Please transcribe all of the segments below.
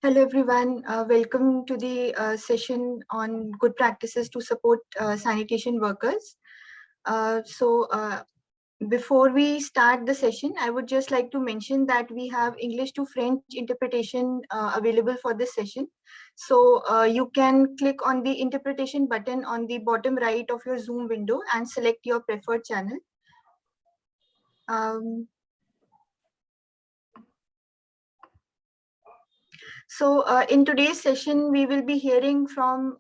Hello everyone, welcome to the session on good practices to support sanitation workers. Before we start the session, I would just like to mention that we have English to French interpretation available for this session. So you can click on the interpretation button on the bottom right of your Zoom window and select your preferred channel. In today's session, we will be hearing from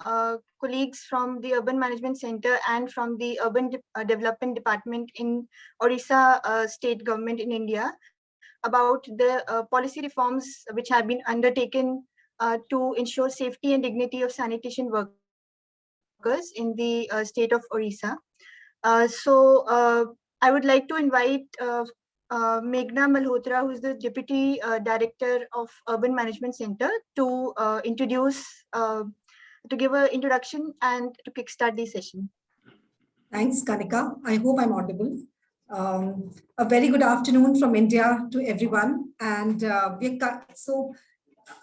colleagues from the Urban Management Center and from the Urban Development Department in Odisha state government in India about the policy reforms which have been undertaken to ensure safety and dignity of sanitation workers in the state of Odisha. I would like to invite Meghna Malhotra, who is the Deputy Director of Urban Management Center, to give an introduction and to kickstart the session. Thanks, Kanika. I hope I'm audible. A very good afternoon from India to everyone. And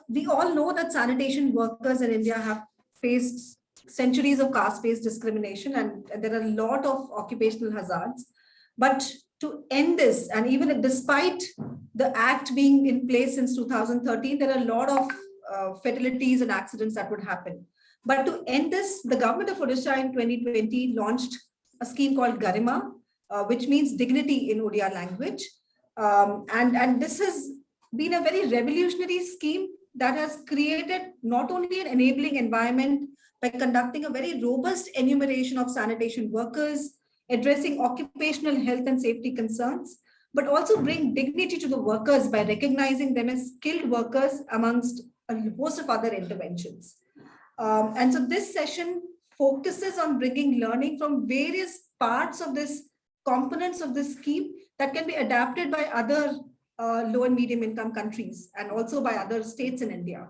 we all know that sanitation workers in India have faced centuries of caste-based discrimination, and there are a lot of occupational hazards. But to end this, and even despite the act being in place since 2013, there are a lot of fatalities and accidents that would happen. But to end this, the government of Odisha in 2020 launched a scheme called Garima, which means dignity in Odia language. And this has been a very revolutionary scheme that has created not only an enabling environment by conducting a very robust enumeration of sanitation workers, addressing occupational health and safety concerns, but also bring dignity to the workers by recognizing them as skilled workers amongst a host of other interventions. And so this session focuses on bringing learning from various parts of this components of this scheme that can be adapted by other low and medium income countries and also by other states in India.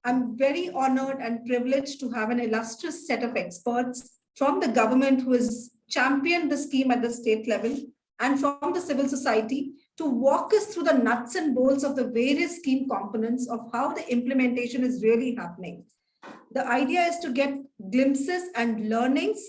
I'm very honored and privileged to have an illustrious set of experts from the government who has championed the scheme at the state level and from the civil society to walk us through the nuts and bolts of the various scheme components of how the implementation is really happening. The idea is to get glimpses and learnings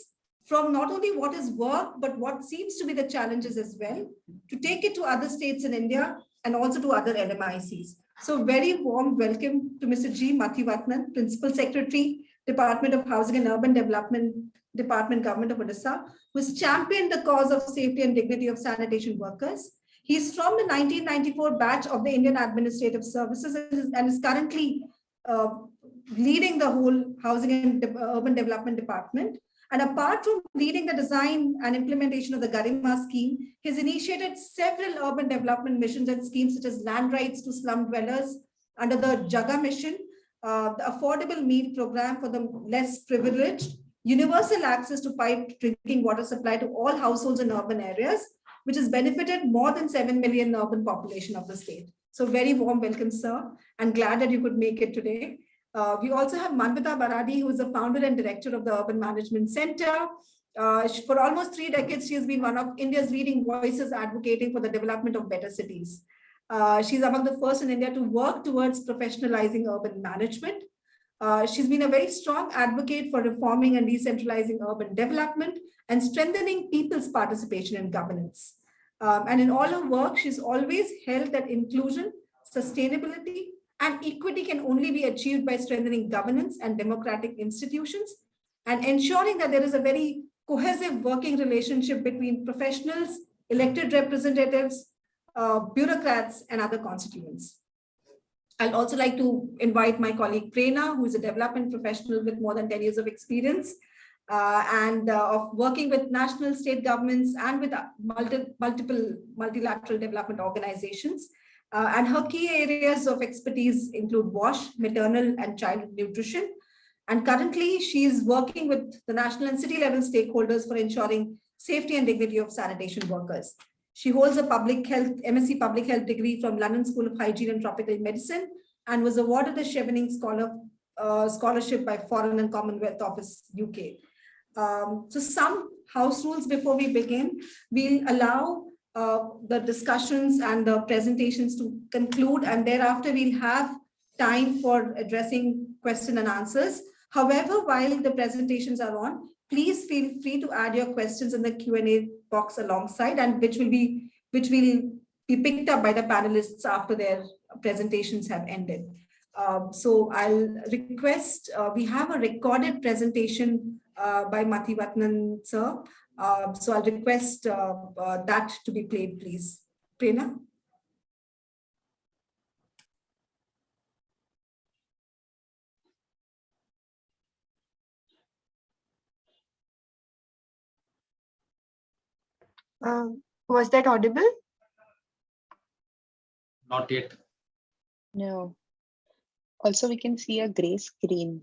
from not only what is work, but what seems to be the challenges as well, to take it to other states in India and also to other LMICs. So very warm welcome to Mr. G. Mathivatnan, Principal Secretary, Department of Housing and Urban Development, Department, Government of Odisha, who has championed the cause of safety and dignity of sanitation workers. He's from the 1994 batch of the Indian Administrative Services and is currently leading the whole Housing and Urban Development Department. And apart from leading the design and implementation of the Garima scheme, he's initiated several urban development missions and schemes such as land rights to slum dwellers under the Jaga mission, the affordable meal program for the less privileged, universal access to piped drinking water supply to all households in urban areas, which has benefited more than 7 million urban population of the state. So very warm welcome, sir, and glad that you could make it today. We also have Manvita Baradi, who is the founder and director of the Urban Management Center. For almost 3 decades, she has been one of India's leading voices advocating for the development of better cities. She's among the first in India to work towards professionalizing urban management. She's been a very strong advocate for reforming and decentralizing urban development and strengthening people's participation in governance. And in all her work, she's always held that inclusion, sustainability, and equity can only be achieved by strengthening governance and democratic institutions and ensuring that there is a very cohesive working relationship between professionals, elected representatives, bureaucrats, and other constituents. I'd also like to invite my colleague Prerna, who is a development professional with more than 10 years of experience and of working with national, state governments and with multiple multilateral development organizations. And her key areas of expertise include WASH, maternal and child nutrition. And currently, she is working with the national and city level stakeholders for ensuring safety and dignity of sanitation workers. She holds a MSc Public Health degree from London School of Hygiene and Tropical Medicine and was awarded a Chevening Scholarship by Foreign and Commonwealth Office, UK. So some house rules before we begin. We'll allow the discussions and the presentations to conclude, and thereafter we'll have time for addressing question and answers. However, while the presentations are on, please feel free to add your questions in the Q&A box alongside, and which will be picked up by the panelists after their presentations have ended. So I'll request, we have a recorded presentation by Mathivatnan sir. So I'll request that to be played, please. Prerna? Was that audible? Not yet. No. Also, we can see a gray screen.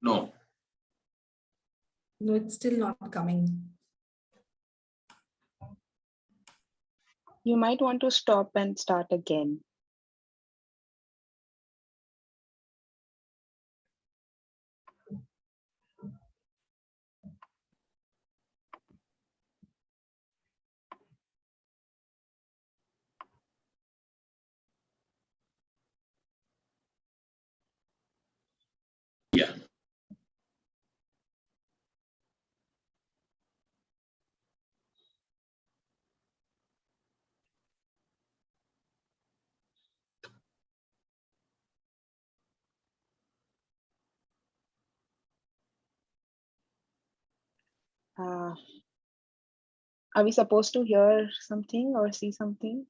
No. No, it's still not coming. You might want to stop and start again. Yeah. Are we supposed to hear something or see something?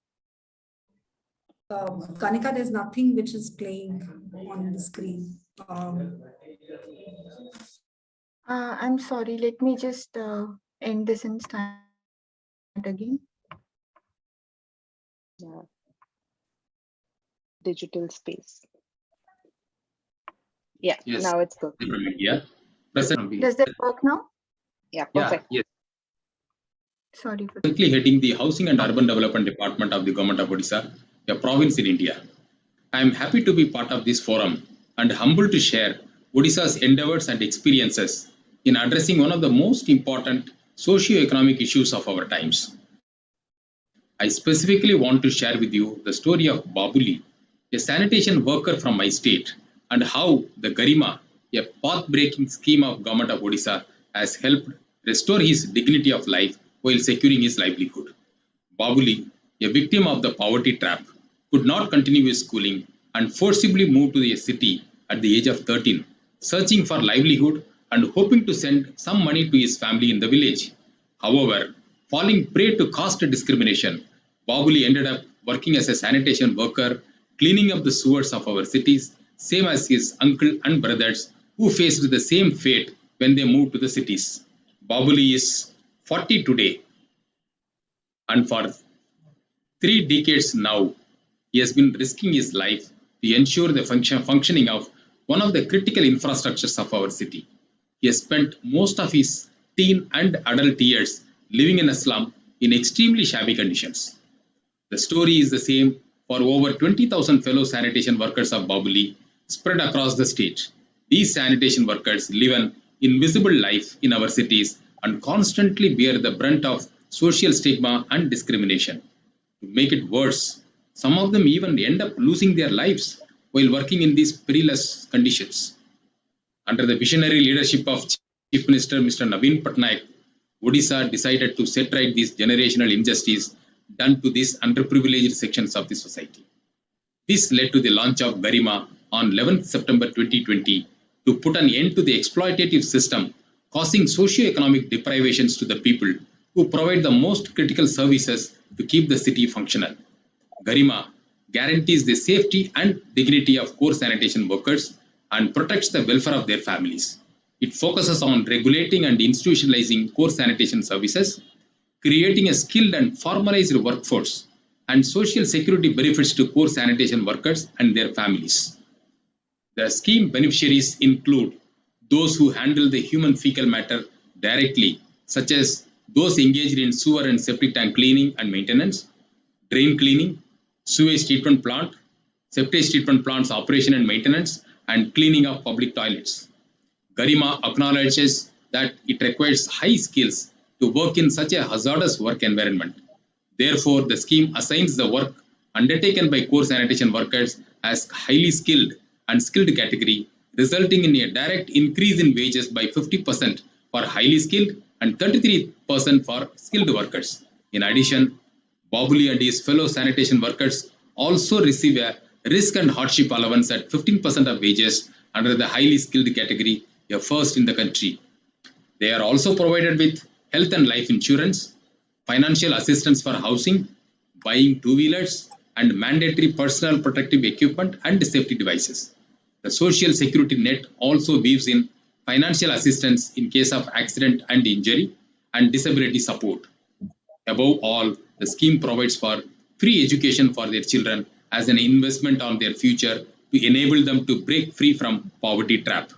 Kanika, there's nothing which is playing on the screen. I'm sorry, let me just end this and start again. Yeah. Digital space. Yeah, Yes. now it's good. Yeah. Present. Does that work now? Yeah, Yeah. perfect. Yes. Sorry for Currently heading the Housing and Urban Development Department of the Government of Odisha, a province in India. I am happy to be part of this forum and humbled to share Odisha's endeavors and experiences in addressing one of the most important socio-economic issues of our times. I specifically want to share with you the story of Babuli, a sanitation worker from my state, and how the Garima, a path-breaking scheme of Government of Odisha, has helped restore his dignity of life while securing his livelihood. Babuli, a victim of the poverty trap, could not continue his schooling and forcibly moved to the city at the age of 13, searching for livelihood and hoping to send some money to his family in the village. However, falling prey to caste discrimination, Babuli ended up working as a sanitation worker, cleaning up the sewers of our cities, same as his uncle and brothers who faced the same fate when they moved to the cities. Babuli is 40 today, and for 3 decades now, he has been risking his life to ensure the functioning of one of the critical infrastructures of our city. He has spent most of his teen and adult years living in a slum in extremely shabby conditions. The story is the same for over 20,000 fellow sanitation workers of Babuli spread across the state. These sanitation workers live an invisible life in our cities and constantly bear the brunt of social stigma and discrimination. To make it worse, some of them even end up losing their lives while working in these perilous conditions. Under the visionary leadership of Chief Minister Mr. Naveen Patnaik, Odisha decided to set right these generational injustice done to these underprivileged sections of the society. This led to the launch of Garima on 11th September 2020 to put an end to the exploitative system causing socio-economic deprivations to the people who provide the most critical services to keep the city functional. Garima guarantees the safety and dignity of core sanitation workers and protects the welfare of their families. It focuses on regulating and institutionalizing core sanitation services, creating a skilled and formalized workforce, and social security benefits to core sanitation workers and their families. The scheme beneficiaries include those who handle the human fecal matter directly, such as those engaged in sewer and septic tank cleaning and maintenance, drain cleaning, sewage treatment plant, septic treatment plants operation and maintenance, and cleaning of public toilets. Garima acknowledges that it requires high skills to work in such a hazardous work environment. Therefore, the scheme assigns the work undertaken by core sanitation workers as highly skilled and skilled category, resulting in a direct increase in wages by 50% for highly skilled and 33% for skilled workers. In addition, Babuli and his fellow sanitation workers also receive a risk and hardship allowance at 15% of wages under the highly skilled category, a first in the country. They are also provided with health and life insurance, financial assistance for housing, buying two-wheelers, and mandatory personal protective equipment and safety devices. The Social Security net also weaves in financial assistance in case of accident and injury and disability support. Above all, the scheme provides for free education for their children as an investment on their future to enable them to break free from poverty trap.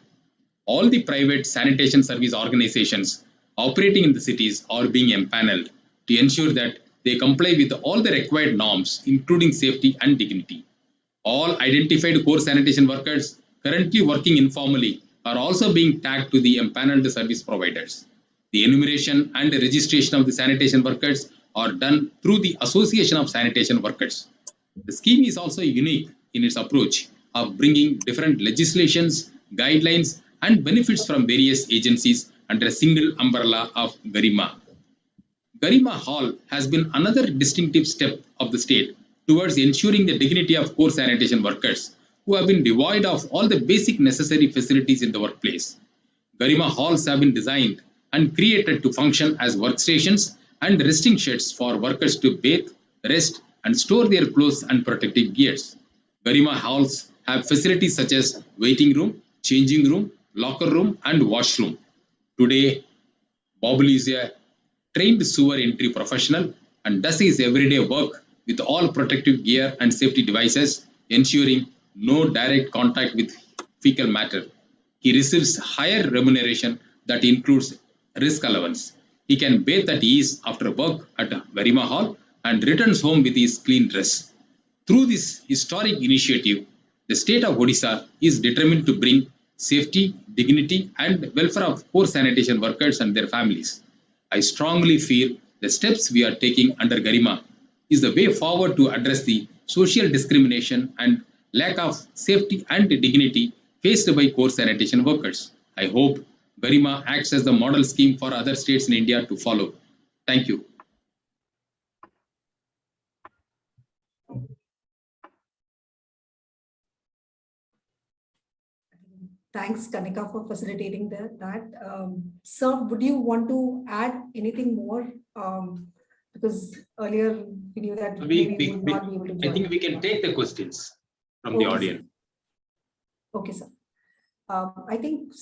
All the private sanitation service organizations operating in the cities are being empaneled to ensure that they comply with all the required norms, including safety and dignity. All identified core sanitation workers currently working informally are also being tagged to the empaneled service providers. The enumeration and registration of the sanitation workers are done through the Association of Sanitation Workers. The scheme is also unique in its approach of bringing different legislations, guidelines, and benefits from various agencies under a single umbrella of Garima. Garima Hall has been another distinctive step of the state towards ensuring the dignity of core sanitation workers who have been devoid of all the basic necessary facilities in the workplace. Garima halls have been designed and created to function as workstations and resting sheds for workers to bathe, rest, and store their clothes and protective gears. Garima halls have facilities such as waiting room, changing room, locker room, and washroom. Today, Babul is a trained sewer entry professional and does his everyday work with all protective gear and safety devices, ensuring no direct contact with fecal matter. He receives higher remuneration that includes risk allowance. He can bathe at ease after work at Garima Hall and returns home with his clean dress. Through this historic initiative, the state of Odisha is determined to bring safety, dignity, and welfare of core sanitation workers and their families. I strongly feel the steps we are taking under Garima is the way forward to address the social discrimination and lack of safety and dignity faced by core sanitation workers. I hope Garima acts as the model scheme for other states in India to follow. Thank you. Thanks, Kanika, for facilitating that. Sir, would you want to add anything more? Because earlier we knew that maybe we would not be able to join. I think we can take the questions from the audience. Okay, sir. I think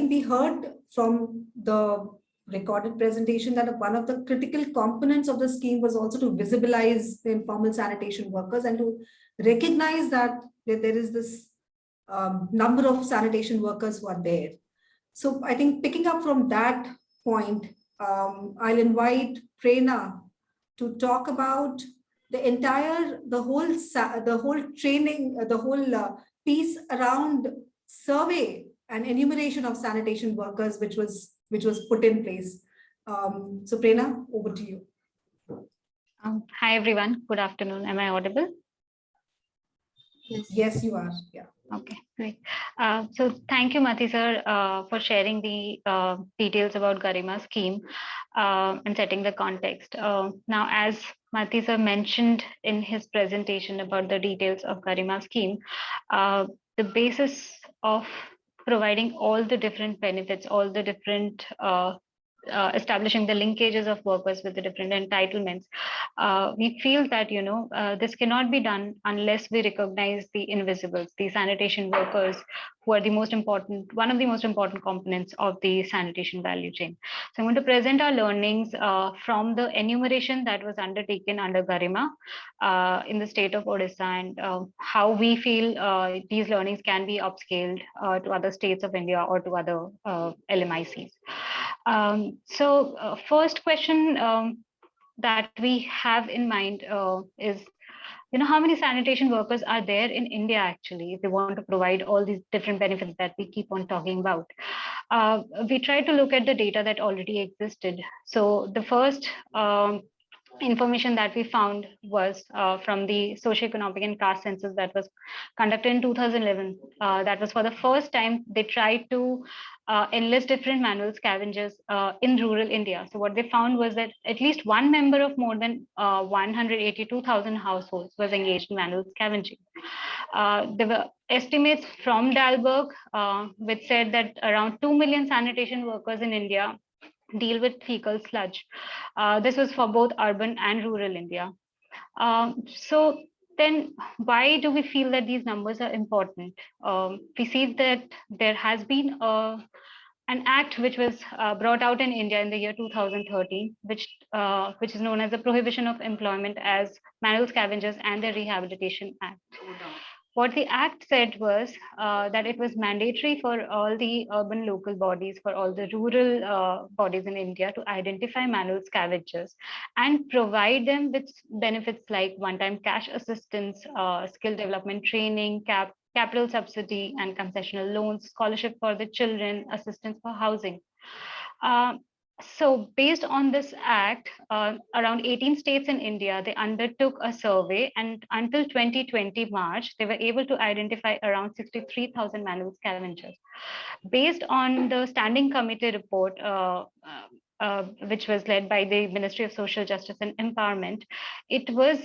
we heard from the recorded presentation that one of the critical components of the scheme was also to visibilize the informal sanitation workers and to recognize that there is this number of sanitation workers who are there. So I think picking up from that point, I'll invite Prerna to talk about the whole training, the whole piece around survey and enumeration of sanitation workers, which was put in place. So Prerna, over to you. Hi everyone, good afternoon. Am I audible? Yes, you are. Yeah. Okay, great. So thank you, Mati sir, for sharing the details about Garima scheme and setting the context. Now, as Mati sir mentioned in his presentation about the details of Garima scheme, the basis of providing all the different benefits, all the different establishing the linkages of workers with the different entitlements, we feel that this cannot be done unless we recognize the invisibles, the sanitation workers, who are one of the most important components of the sanitation value chain. So I'm going to present our learnings from the enumeration that was undertaken under Garima in the state of Odisha, and how we feel these learnings can be upscaled to other states of India or to other LMICs. So first question that we have in mind is, how many sanitation workers are there in India actually, if they want to provide all these different benefits that we keep on talking about. We tried to look at the data that already existed. So the first information that we found was from the socioeconomic and caste census that was conducted in 2011. That was for the first time they tried to enlist different manual scavengers in rural India. So what they found was that at least one member of more than 182,000 households was engaged in manual scavenging. There were estimates from Dalberg, which said that around 2 million sanitation workers in India deal with fecal sludge. This was for both urban and rural India. So then why do we feel that these numbers are important? We see that there has been an act which was brought out in India in the year 2013, which is known as the Prohibition of Employment as Manual Scavengers and the Rehabilitation Act. What the act said was that it was mandatory for all the urban local bodies, for all the rural bodies in India to identify manual scavengers and provide them with benefits like one-time cash assistance, skill development training, capital subsidy and concessional loans, scholarship for the children, assistance for housing. So based on this act, around 18 states in India, they undertook a survey, and until 2020 March, they were able to identify around 63,000 manual scavengers. Based on the standing committee report, which was led by the Ministry of Social Justice and Empowerment, it was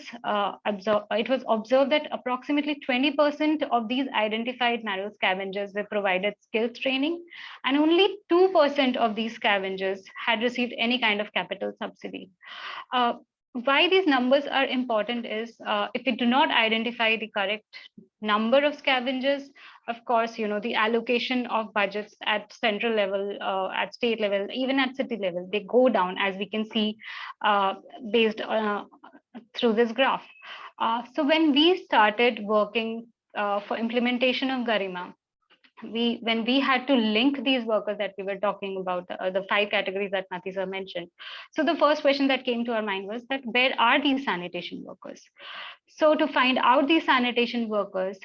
observed that approximately 20% of these identified manual scavengers were provided skills training, and only 2% of these scavengers had received any kind of capital subsidy. Why these numbers are important is if we do not identify the correct number of scavengers, of course, the allocation of budgets at central level, at state level, even at city level, they go down, as we can see based through this graph. So when we started working for implementation of Garima, when we had to link these workers that we were talking about, the 5 categories that Mati sir mentioned. So the first question that came to our mind was that where are these sanitation workers? So to find out these sanitation workers,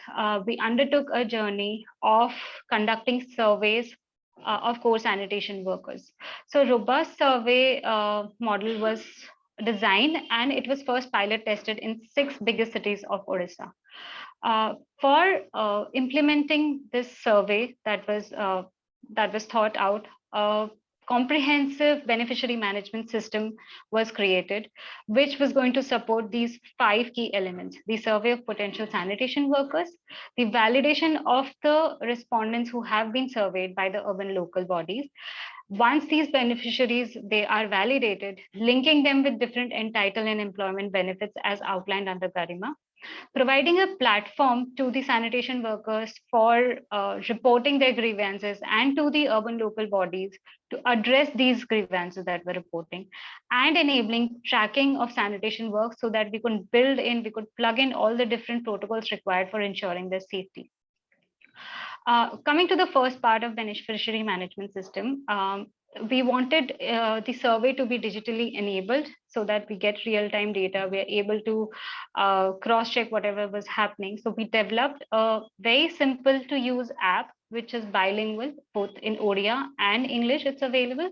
we undertook a journey of conducting surveys of core sanitation workers. So robust survey model was designed, and it was first pilot tested in 6 biggest cities of Odisha. For implementing this survey that was thought out, a comprehensive beneficiary management system was created, which was going to support these 5 key elements: the survey of potential sanitation workers, the validation of the respondents who have been surveyed by the urban local bodies. Once these beneficiaries, they are validated, linking them with different entitled and employment benefits as outlined under Garima, providing a platform to the sanitation workers for reporting their grievances and to the urban local bodies to address these grievances that we're reporting, and enabling tracking of sanitation work so that we could plug in all the different protocols required for ensuring their safety. Coming to the first part of beneficiary management system, we wanted the survey to be digitally enabled so that we get real-time data. We're able to cross-check whatever was happening. So we developed a very simple to use app, which is bilingual, both in Odia and English, it's available,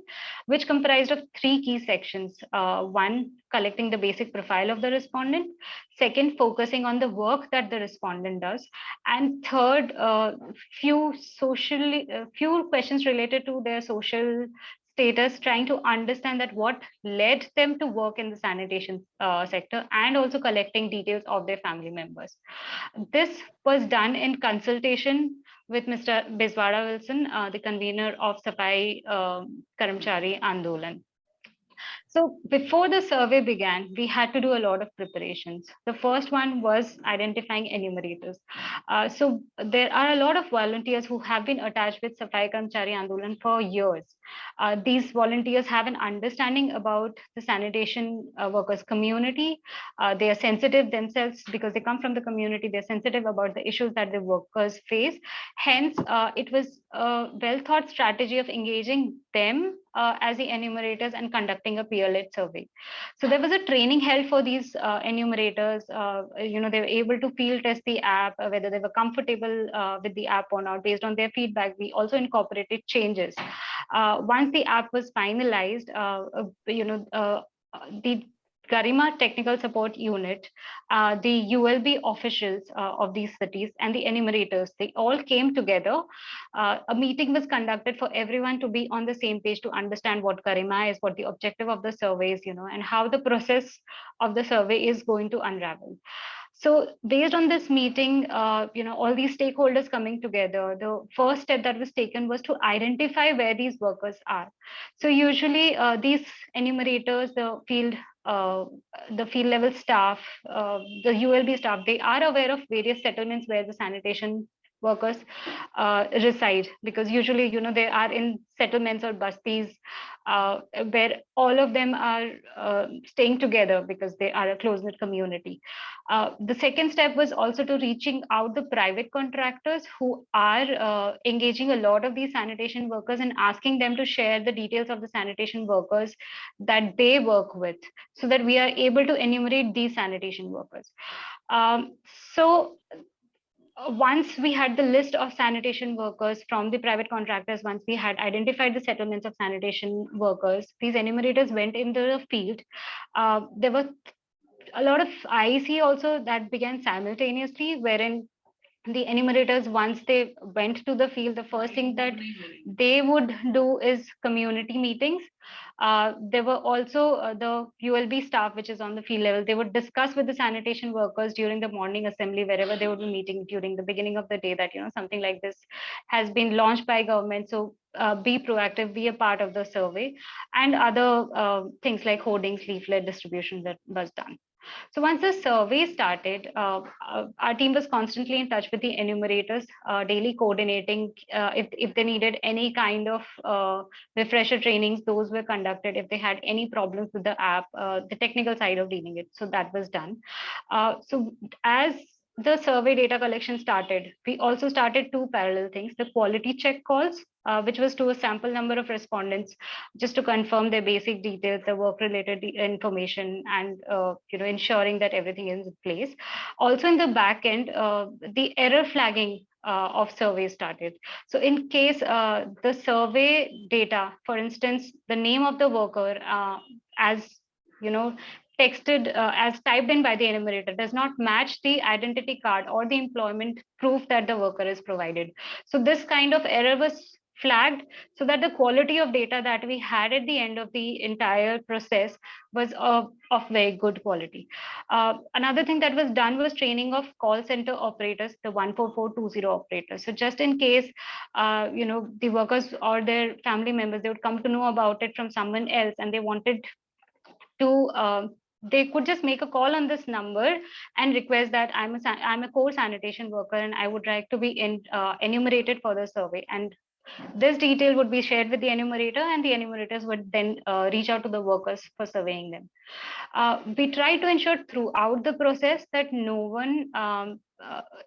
which comprised of 3 key sections. One, collecting the basic profile of the respondent. Second, focusing on the work that the respondent does. And third, few questions related to their social status, trying to understand that what led them to work in the sanitation sector, and also collecting details of their family members. This was done in consultation with Mr. Biswara Wilson, the convener of Safai Karamchari Andolan. So before the survey began, we had to do a lot of preparations. The first one was identifying enumerators. So there are a lot of volunteers who have been attached with Safai Karamchari Andolan for years. These volunteers have an understanding about the sanitation workers community. They are sensitive themselves because they come from the community. They're sensitive about the issues that the workers face. Hence, it was a well thought strategy of engaging them as the enumerators and conducting a peer-led survey. So there was a training held for these enumerators. They were able to field test the app, whether they were comfortable with the app or not. Based on their feedback, we also incorporated changes. Once the app was finalized, the Garima Technical Support Unit, the ULB officials of these cities, and the enumerators, they all came together. A meeting was conducted for everyone to be on the same page to understand what Garima is, what the objective of the survey is, and how the process of the survey is going to unravel. So based on this meeting, all these stakeholders coming together, the first step that was taken was to identify where these workers are. So usually these enumerators, the field level staff, the ULB staff, they are aware of various settlements where the sanitation workers reside, because usually they are in settlements or bastis where all of them are staying together because they are a close-knit community. The second step was also to reaching out the private contractors who are engaging a lot of these sanitation workers and asking them to share the details of the sanitation workers that they work with, so that we are able to enumerate these sanitation workers. So once we had the list of sanitation workers from the private contractors, once we had identified the settlements of sanitation workers, these enumerators went into the field. There were a lot of IEC also that began simultaneously, wherein the enumerators, once they went to the field, the first thing that they would do is community meetings. There were also the ULB staff, which is on the field level. They would discuss with the sanitation workers during the morning assembly, wherever they would be meeting during the beginning of the day, that something like this has been launched by government. So be proactive, be a part of the survey, and other things like hoardings, leaflet distribution that was done. So once the survey started, our team was constantly in touch with the enumerators, daily coordinating. If they needed any kind of refresher trainings, those were conducted. If they had any problems with the app, the technical side of dealing it, so that was done. So as the survey data collection started, we also started two parallel things: the quality check calls, which was to a sample number of respondents, just to confirm their basic details, the work-related information, and ensuring that everything is in place. Also, in the back end, the error flagging of surveys started. So in case the survey data, for instance, the name of the worker, as texted as typed in by the enumerator, does not match the identity card or the employment proof that the worker is provided. So this kind of error was flagged, so that the quality of data that we had at the end of the entire process was of very good quality. Another thing that was done was training of call center operators, the 14420 operators. So just in case the workers or their family members, they would come to know about it from someone else, and they wanted to they could just make a call on this number and request that I'm a core sanitation worker and I would like to be enumerated for the survey. And this detail would be shared with the enumerator, and the enumerators would then reach out to the workers for surveying them. We try to ensure throughout the process that no one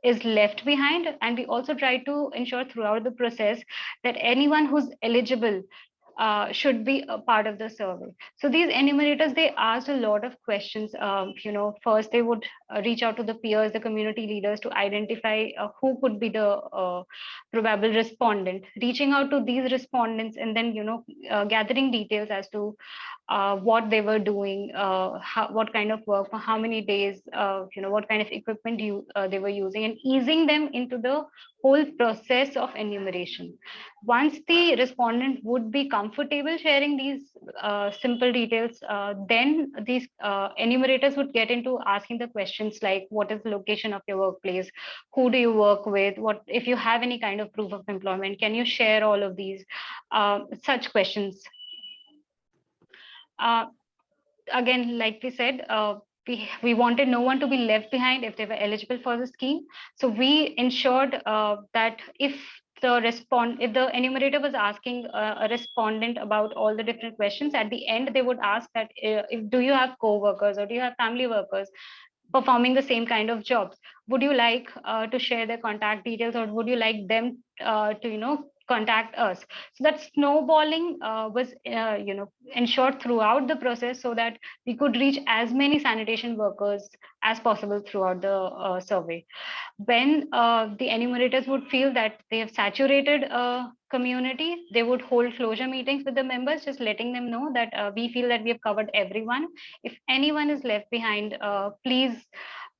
is left behind, and we also try to ensure throughout the process that anyone who's eligible should be a part of the survey. So these enumerators, they asked a lot of questions. First they would reach out to the peers, the community leaders, to identify who could be the probable respondent, reaching out to these respondents, and then gathering details as to what they were doing, what kind of work, for how many days, what kind of equipment they were using, and easing them into the whole process of enumeration. Once the respondent would be comfortable sharing these simple details, then these enumerators would get into asking the questions like, what is the location of your workplace? Who do you work with? What if you have any kind of proof of employment? Can you share all of these? Such questions. Again, like we said, we wanted no one to be left behind if they were eligible for the scheme. So we ensured that if the enumerator was asking a respondent about all the different questions, at the end they would ask that do you have co-workers or do you have family workers performing the same kind of jobs? Would you like to share their contact details, or would you like them to contact us. So that snowballing was ensured throughout the process, so that we could reach as many sanitation workers as possible throughout the survey. When the enumerators would feel that they have saturated a community, they would hold closure meetings with the members, just letting them know that we feel that we have covered everyone. If anyone is left behind, please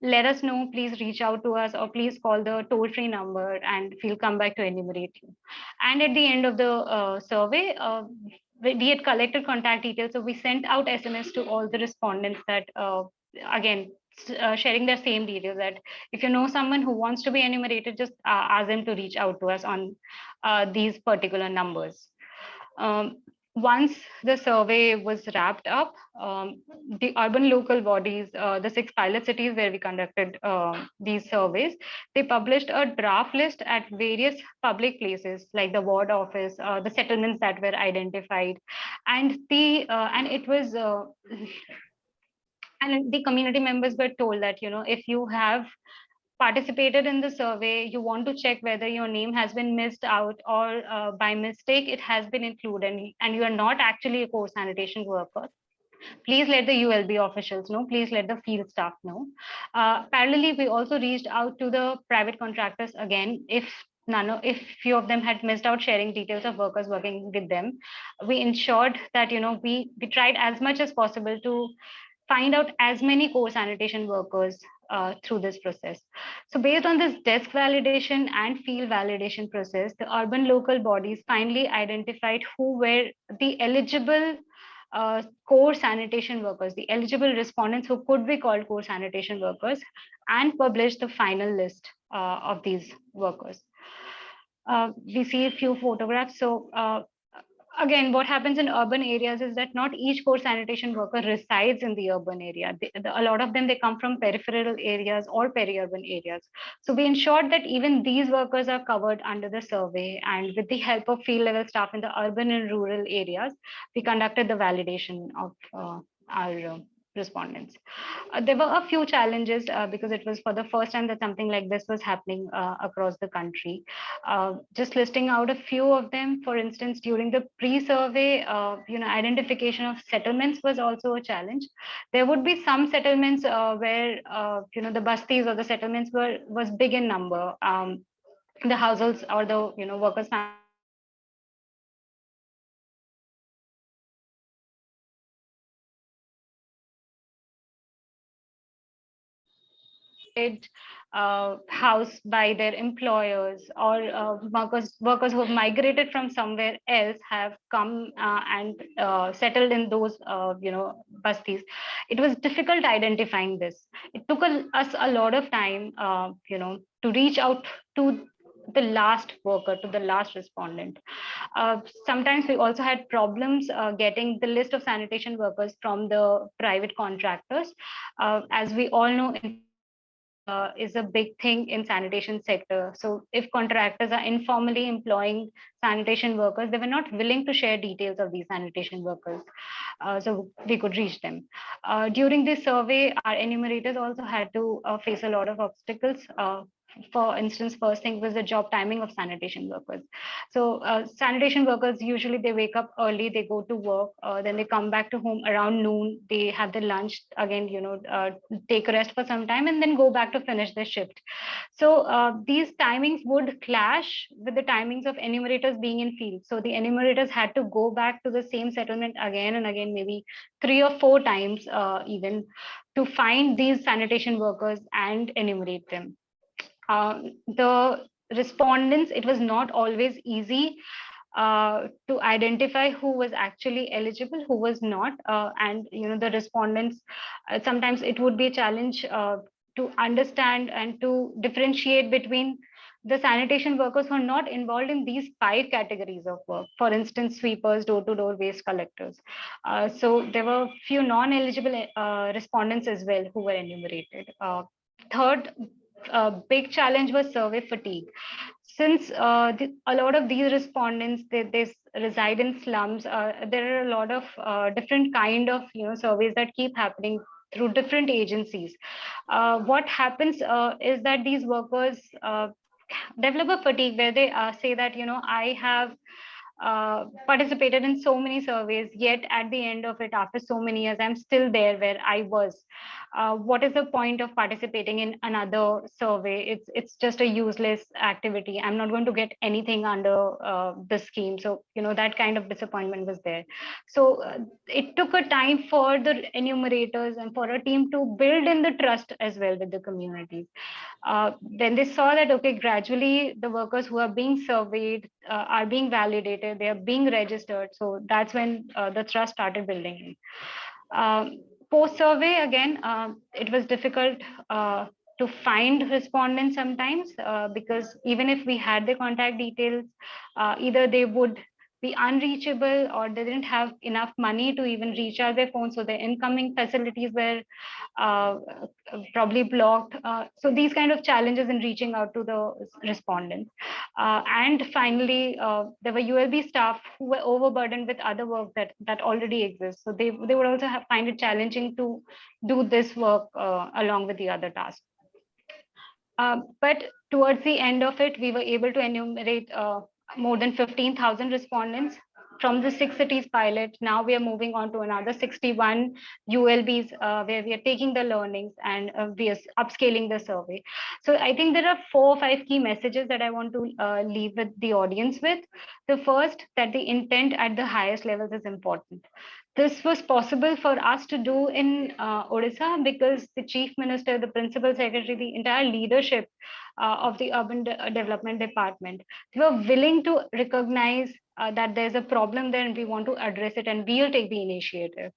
let us know, please reach out to us, or please call the toll-free number and we'll come back to enumerate you. And at the end of the survey, we had collected contact details, so we sent out SMS to all the respondents that again sharing their same details, that if you know someone who wants to be enumerated, just ask them to reach out to us on these particular numbers. Once the survey was wrapped up, the urban local bodies, the 6 pilot cities where we conducted these surveys, they published a draft list at various public places like the ward office, the settlements that were identified, and it was and the community members were told that, if you have participated in the survey, you want to check whether your name has been missed out, or by mistake it has been included and you are not actually a core sanitation worker, please let the ULB officials know, please let the field staff know. Parallelly, we also reached out to the private contractors again. If few of them had missed out sharing details of workers working with them, we ensured that, we tried as much as possible to find out as many core sanitation workers through this process. So based on this desk validation and field validation process, the urban local bodies finally identified who were the eligible core sanitation workers, the eligible respondents who could be called core sanitation workers, and published the final list of these workers. We see a few photographs. So again, what happens in urban areas is that not each core sanitation worker resides in the urban area. A lot of them, they come from peripheral areas or peri-urban areas. So we ensured that even these workers are covered under the survey, and with the help of field level staff in the urban and rural areas, we conducted the validation of our respondents. There were a few challenges because it was for the first time that something like this was happening across the country. Just listing out a few of them, for instance, during the pre-survey, identification of settlements was also a challenge. There would be some settlements where the bastis or the settlements was big in number. The households or the workers' housed by their employers, or workers who have migrated from somewhere else have come and settled in those bastis. It was difficult identifying this. It took us a lot of time to reach out to the last worker, to the last respondent. Sometimes we also had problems getting the list of sanitation workers from the private contractors. As we all know, is a big thing in sanitation sector. So if contractors are informally employing sanitation workers, they were not willing to share details of these sanitation workers, so we could reach them. During this survey, our enumerators also had to face a lot of obstacles. For instance, first thing was the job timing of sanitation workers. So sanitation workers, usually they wake up early, they go to work, then they come back to home around noon, they have their lunch again, take a rest for some time, and then go back to finish their shift. So these timings would clash with the timings of enumerators being in field. So the enumerators had to go back to the same settlement again and again, maybe 3 or 4 times even, to find these sanitation workers and enumerate them. The respondents, it was not always easy to identify who was actually eligible, who was not, and the respondents, sometimes it would be a challenge to understand and to differentiate between the sanitation workers who are not involved in these 5 categories of work. For instance, sweepers, door-to-door waste collectors. So there were few non-eligible respondents as well who were enumerated. Third big challenge was survey fatigue. Since a lot of these respondents, they reside in slums, there are a lot of different kind of surveys that keep happening through different agencies. What happens is that these workers develop a fatigue where they say that, I have participated in so many surveys, yet at the end of it, after so many years, I'm still there where I was. What is the point of participating in another survey? It's just a useless activity. I'm not going to get anything under the scheme. So, that kind of disappointment was there. So it took a time for the enumerators and for a team to build in the trust as well with the communities. Then they saw that, okay, gradually the workers who are being surveyed are being validated, they are being registered. So that's when the trust started building in. Post survey, again, it was difficult to find respondents sometimes, because even if we had the contact details, either they would be unreachable or they didn't have enough money to even recharge their phone. So their incoming facilities were uh, probably blocked. So these kind of challenges in reaching out to the respondents. And finally, there were ULB staff who were overburdened with other work that already exists. So they would also find it challenging to do this work along with the other tasks. But towards the end of it, we were able to enumerate more than 15,000 respondents from the 6 cities pilot. Now we are moving on to another 61 ULBs where we are taking the learnings and we are upscaling the survey. So I think there are 4 or 5 key messages that I want to leave with the audience with. The first, that the intent at the highest levels is important. This was possible for us to do in Odisha because the chief minister, the principal secretary, the entire leadership of the urban development department, they were willing to recognize that there's a problem there and we want to address it and we'll take the initiative.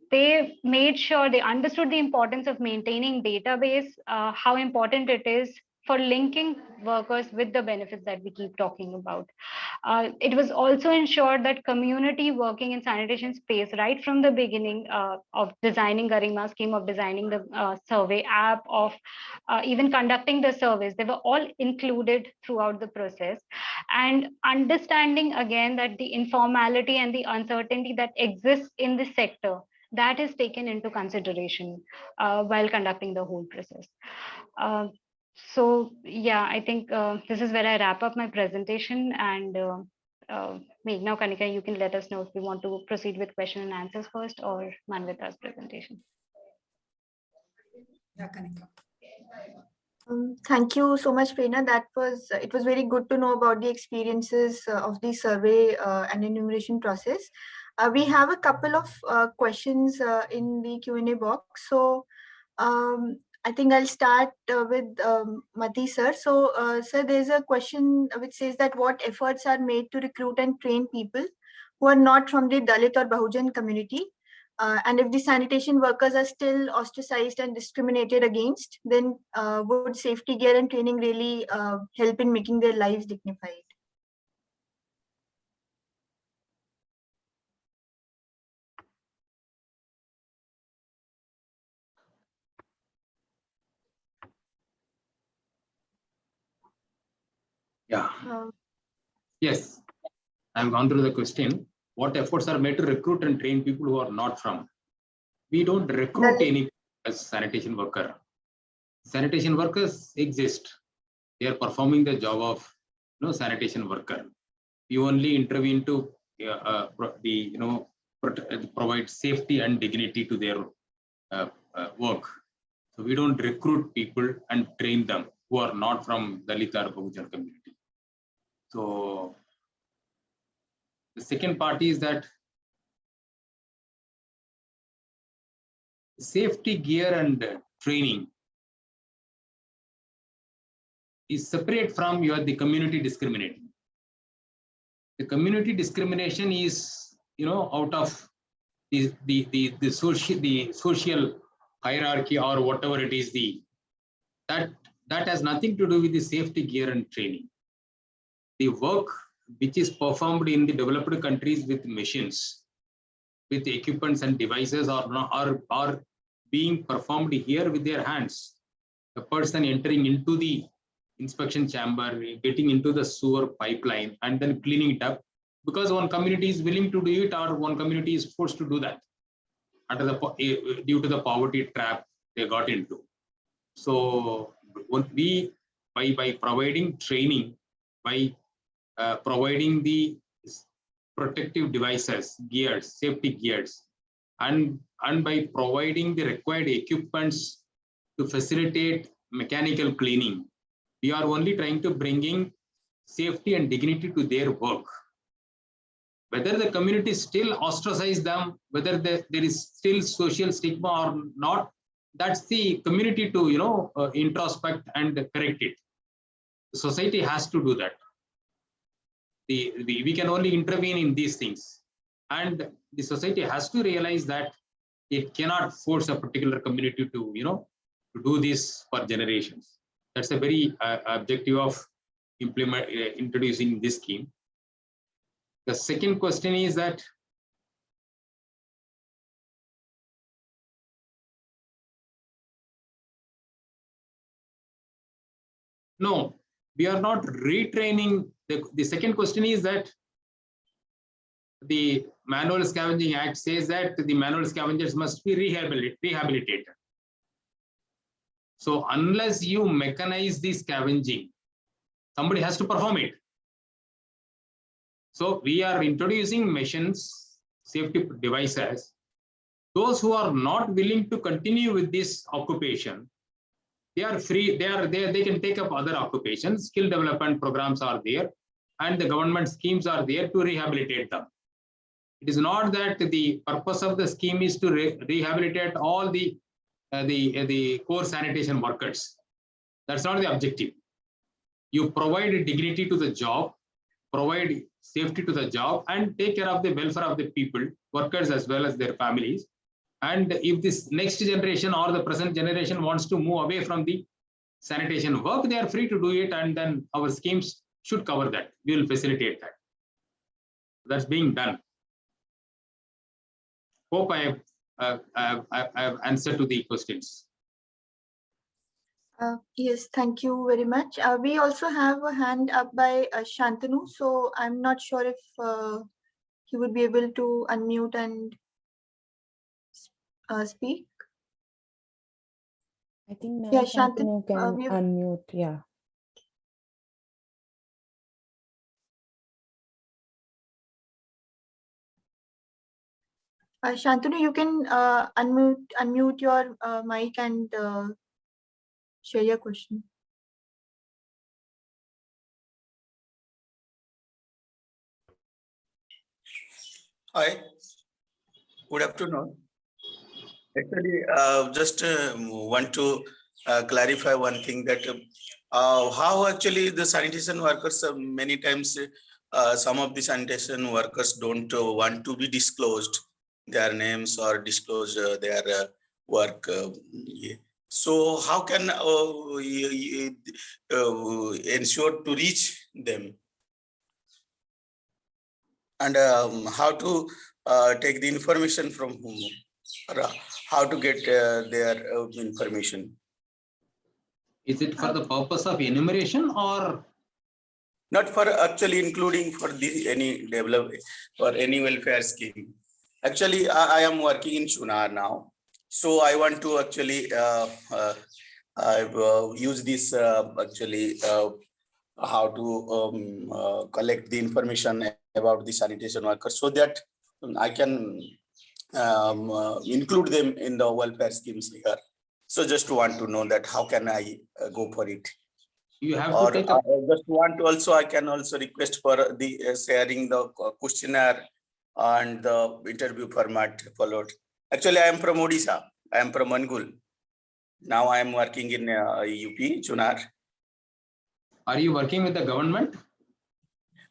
They made sure they understood the importance of maintaining database, how important it is for linking workers with the benefits that we keep talking about. It was also ensured that community working in sanitation space right from the beginning of designing Garima scheme, of designing the survey app, of even conducting the surveys, they were all included throughout the process. And understanding again that the informality and the uncertainty that exists in the sector, that is taken into consideration while conducting the whole process. So yeah, I think this is where I wrap up my presentation. And now, Kanika, you can let us know if we want to proceed with question and answers first or Manvita's presentation. Yeah, Kanika. Thank you so much, Prerna. It was very good to know about the experiences of the survey and enumeration process. We have a couple of questions in the Q&A box. So I think I'll start with Mati sir. So sir, there's a question which says that what efforts are made to recruit and train people who are not from the Dalit or Bahujan community? And if the sanitation workers are still ostracized and discriminated against, then would safety gear and training really help in making their lives dignified? Yeah. Yes, I've gone through the question. What efforts are made to recruit and train people who are not from? We don't recruit any as sanitation worker. Sanitation workers exist. They are performing the job of sanitation worker. We only intervene to provide safety and dignity to their work. So we don't recruit people and train them who are not from Dalit or Bahujan community. So the second part is that safety gear and training is separate from the community discriminating. The community discrimination is out of the social hierarchy or whatever it is, that has nothing to do with the safety gear and training. The work which is performed in the developed countries with machines, with equipments and devices are being performed here with their hands. The person entering into the inspection chamber, getting into the sewer pipeline and then cleaning it up, because one community is willing to do it or one community is forced to do that due to the poverty trap they got into. So we by providing training, by providing the protective devices, gears, safety gears, and by providing the required equipments to facilitate mechanical cleaning. We are only trying to bringing safety and dignity to their work. Whether the community still ostracize them, whether there is still social stigma or not, that's the community to introspect and correct it. The society has to do that. We can only intervene in these things, and the society has to realize that it cannot force a particular community to to do this for generations. That's a very objective of introducing this scheme. The second question is that no, we are not retraining. The second question is that the Manual Scavenging Act says that the manual scavengers must be rehabilitated. So unless you mechanize the scavenging, somebody has to perform it. So we are introducing machines, safety devices. Those who are not willing to continue with this occupation, they are free. They can take up other occupations. Skill development programs are there, and the government schemes are there to rehabilitate them. It is not that the purpose of the scheme is to rehabilitate all the core sanitation workers. That's not the objective. You provide dignity to the job, provide safety to the job, and take care of the welfare of the people, workers as well as their families. And if this next generation or the present generation wants to move away from the sanitation work, they are free to do it, and then our schemes should cover that. We will facilitate that. That's being done. Hope I have answered to the questions. Yes, thank you very much. We also have a hand up by Shantanu, so I'm not sure if he would be able to unmute and speak. I think now Yeah, Shantanu, Shantanu can we have- unmute. Yeah. Shantanu, you can unmute your mic and share your question. Hi, good afternoon. Actually, just want to clarify one thing, that how actually the sanitation workers many times some of the sanitation workers don't want to be disclosed their names or disclose their work. So how can ensure to reach them? And how to take the information from whom, or how to get their information? Is it for the purpose of enumeration or? Not for actually including for the any development or any welfare scheme. Actually, I am working in Chunar now, so I want to actually use this actually how to collect the information about the sanitation workers, so that I can include them in the welfare schemes here. So just want to know that how can I go for it? You have Or to take up. I just want to also, I can also request for the sharing the questionnaire and the interview format followed. Actually, I am from Odisha. I am from Angul. Now I am working in UP, Chunar. Are you working with the government?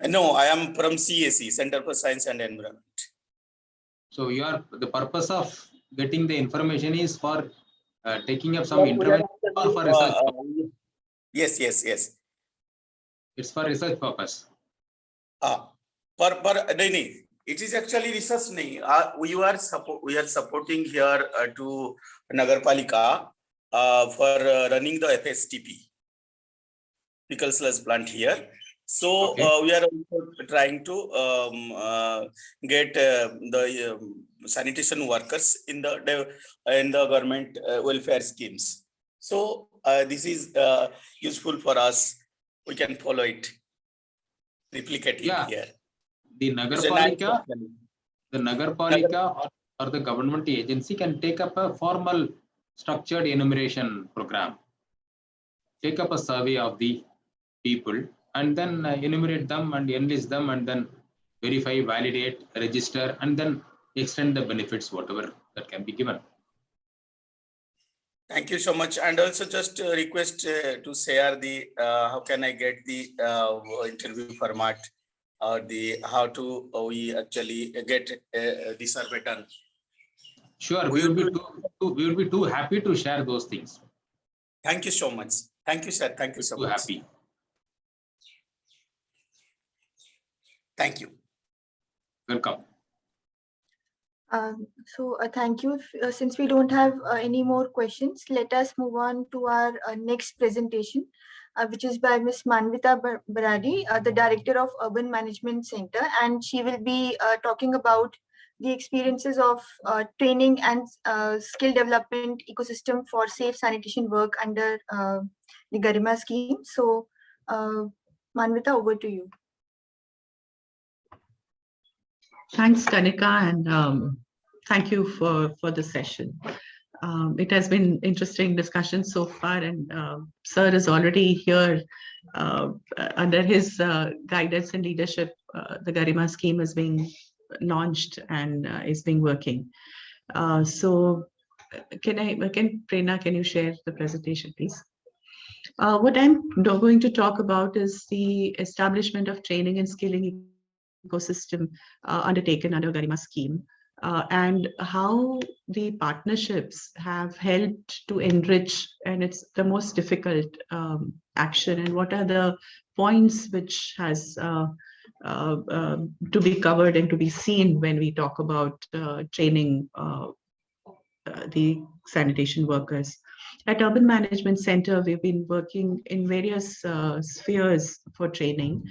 No, I am from CSE, Center for Science and Environment. So the purpose of getting the information is for taking up some intervention or for research? Yes. It's for research purpose. It is actually research. We are supporting here to Nagarpalika for running the FSTP, pickle sludge plant here. So Okay. we are also trying to get the sanitation workers in the government welfare schemes. So this is useful for us, we can follow it, replicate it Yeah. here. The It's a nice Nagarpalika, option. the Nagarpalika or the government agency can take up a formal structured enumeration program, take up a survey of the people and then enumerate them and enlist them and then verify, validate, register, and then extend the benefits, whatever that can be given. Thank you so much. And also just request to share the, how can I get the interview format or the, how to we actually get the survey done. Sure, We will we will be too happy to share those things. Thank you so much. Thank you, sir. Thank you so Too much. happy. Thank you. Welcome. Thank you. Since we don't have any more questions, let us move on to our next presentation, which is by Ms. Manvita Baradi, the Director of Urban Management Center, and she will be talking about the experiences of training and skill development ecosystem for safe sanitation work under the Garima scheme. So, Manvita, over to you. Thanks, Kanika, and thank you for the session. It has been interesting discussion so far, and Sir is already here under his guidance and leadership. The Garima scheme is being launched and is being working. So, Prerna, can you share the presentation, please? What I'm going to talk about is the establishment of training and skilling ecosystem undertaken under Garima scheme, and how the partnerships have helped to enrich, and it's the most difficult action, and what are the points which has to be covered and to be seen when we talk about training the sanitation workers. At Urban Management Center, we've been working in various spheres for training.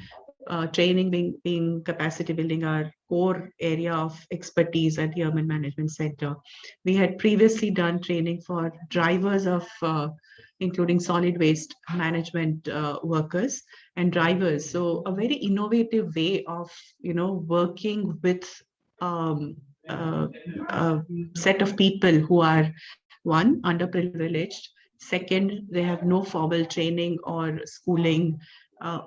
Training being capacity building, our core area of expertise at the Urban Management Center. We had previously done training for drivers of, including solid waste management workers and drivers. So a very innovative way of, working with a set of people who are, one, underprivileged, second, they have no formal training or schooling,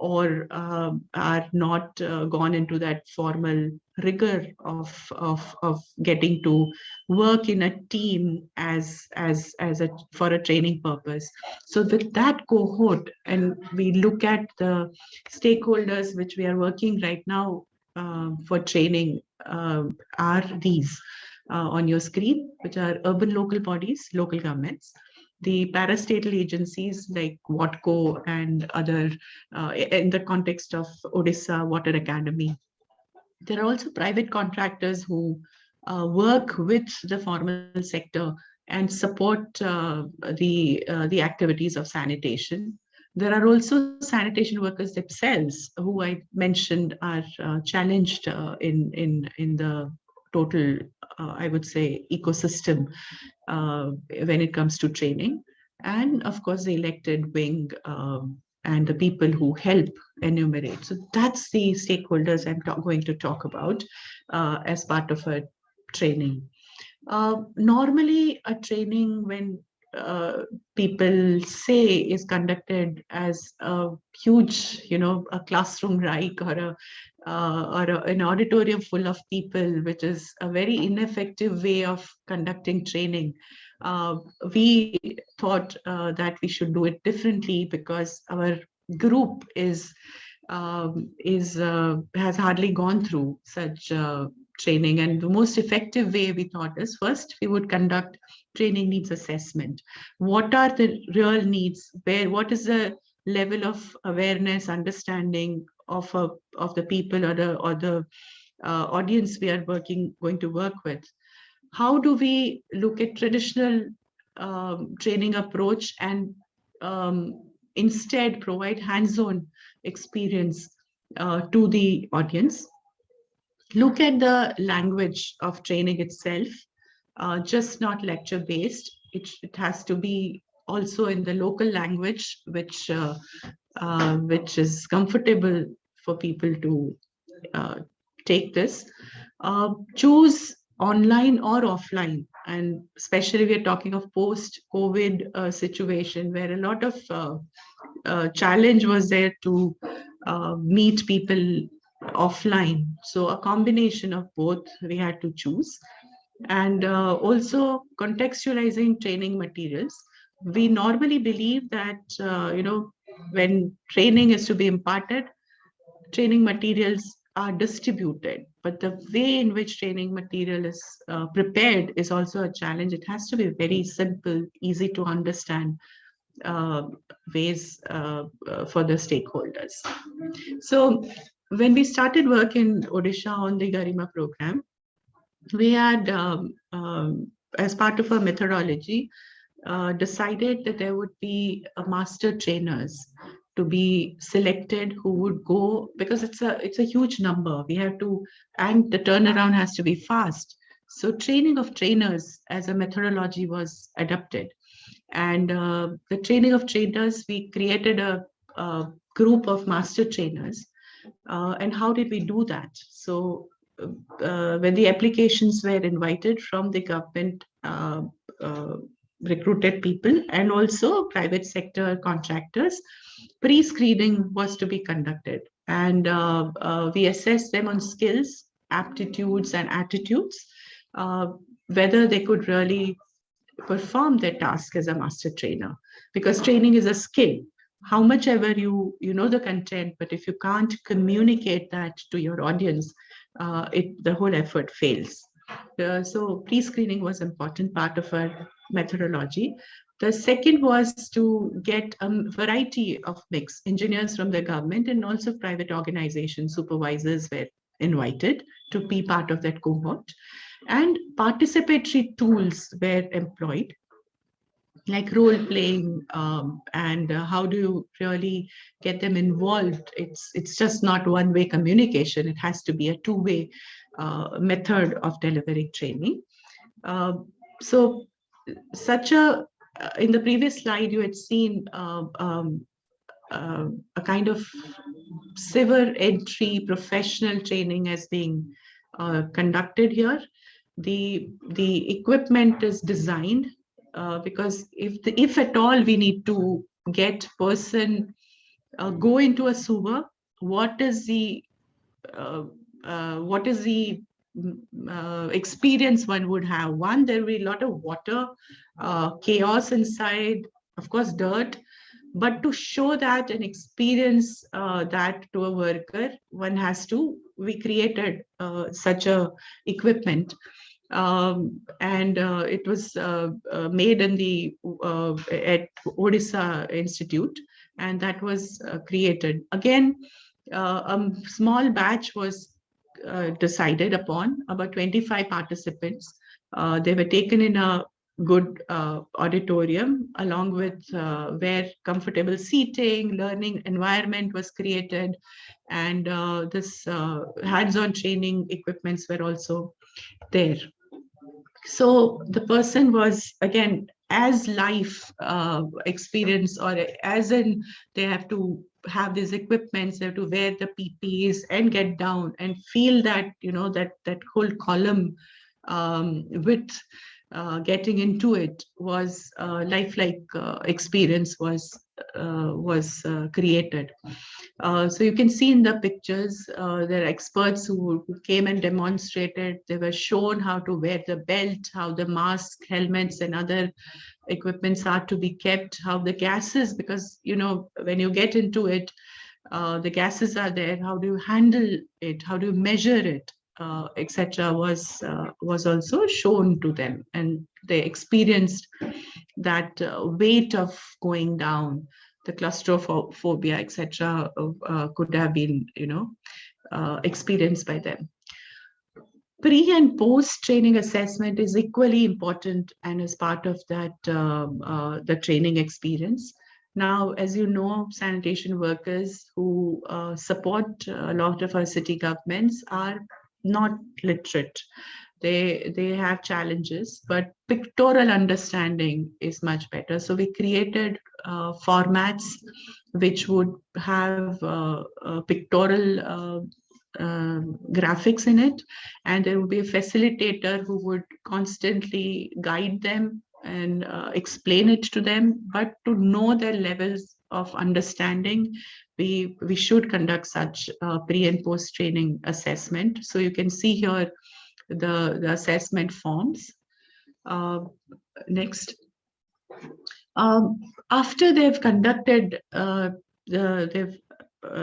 or are not gone into that formal rigor of getting to work in a team for a training purpose. So with that cohort, and we look at the stakeholders which we are working right now for training, are these on your screen, which are urban local bodies, local governments, the parastatal agencies like WATCO and other, in the context of Odisha Water Academy. There are also private contractors who work with the formal sector and support the activities of sanitation. There are also sanitation workers themselves who I mentioned are challenged in the total, I would say, ecosystem when it comes to training. And of course, the elected wing and the people who help enumerate. So that's the stakeholders I'm going to talk about as part of a training. Normally, a training, when people say, is conducted as a huge, a classroom like or an auditorium full of people, which is a very ineffective way of conducting training. We thought that we should do it differently because our group has hardly gone through such training, and the most effective way we thought is, first we would conduct training needs assessment. What are the real needs? What is the level of awareness, understanding of the people or the audience we are going to work with? How do we look at traditional training approach and instead provide hands-on experience to the audience? Look at the language of training itself, just not lecture based. It has to be also in the local language, which is comfortable for people to take this. Choose online or offline, and especially we are talking of post-COVID situation where a lot of challenge was there to meet people offline. So a combination of both we had to choose. And also contextualizing training materials. We normally believe that, when training is to be imparted, training materials are distributed, but the way in which training material is prepared is also a challenge. It has to be very simple, easy to understand ways for the stakeholders. So when we started work in Odisha on the Garima program, we had, as part of our methodology, decided that there would be a master trainers to be selected who would go, because it's a huge number. We have to, and the turnaround has to be fast. So training of trainers as a methodology was adopted. And the training of trainers, we created a group of master trainers. And how did we do that? So when the applications were invited from the government recruited people and also private sector contractors, pre-screening was to be conducted. And we assessed them on skills, aptitudes, and attitudes, whether they could really perform their task as a master trainer, because training is a skill. How much ever you know the content, but if you can't communicate that to your audience, the whole effort fails. So pre-screening was an important part of our methodology. The second was to get a variety of mix. Engineers from the government and also private organizations, supervisors were invited to be part of that cohort. And participatory tools were employed, like role playing, and how do you really get them involved? It's just not one-way communication. It has to be a two-way method of delivering training. So such a, in the previous slide, you had seen a kind of civil entry professional training as being conducted here. The equipment is designed because if at all we need to get person go into a sewer, what is the experience one would have? One, there will be a lot of water, chaos inside, of course, dirt. But to show that and experience that to a worker, one has to, we created such a equipment. And it was made in the at Odisha Institute, and that was created. Again, a small batch was decided upon, about 25 participants. They were taken in a good auditorium, along with where comfortable seating, learning environment was created, and this hands-on training equipments were also there. So the person was, again, as life experience, or as in they have to have these equipments, they have to wear the PPEs and get down and feel that, that whole column with getting into it was lifelike experience was created. So you can see in the pictures, there are experts who came and demonstrated. They were shown how to wear the belt, how the mask, helmets, and other equipments are to be kept, how the gases, because, when you get into it, the gases are there. How do you handle it? How do you measure it? Etc. was also shown to them, and they experienced that weight of going down, the claustrophobia, etc. Could have been, experienced by them. Pre and post training assessment is equally important and is part of that the training experience. Now, as you know, sanitation workers who support a lot of our city governments are not literate. they have challenges, but pictorial understanding is much better. So we created formats which would have pictorial graphics in it, and there would be a facilitator who would constantly guide them and explain it to them. But to know their levels of understanding, we should conduct such pre and post training assessment. So you can see here the assessment forms. Next. After they've conducted, they've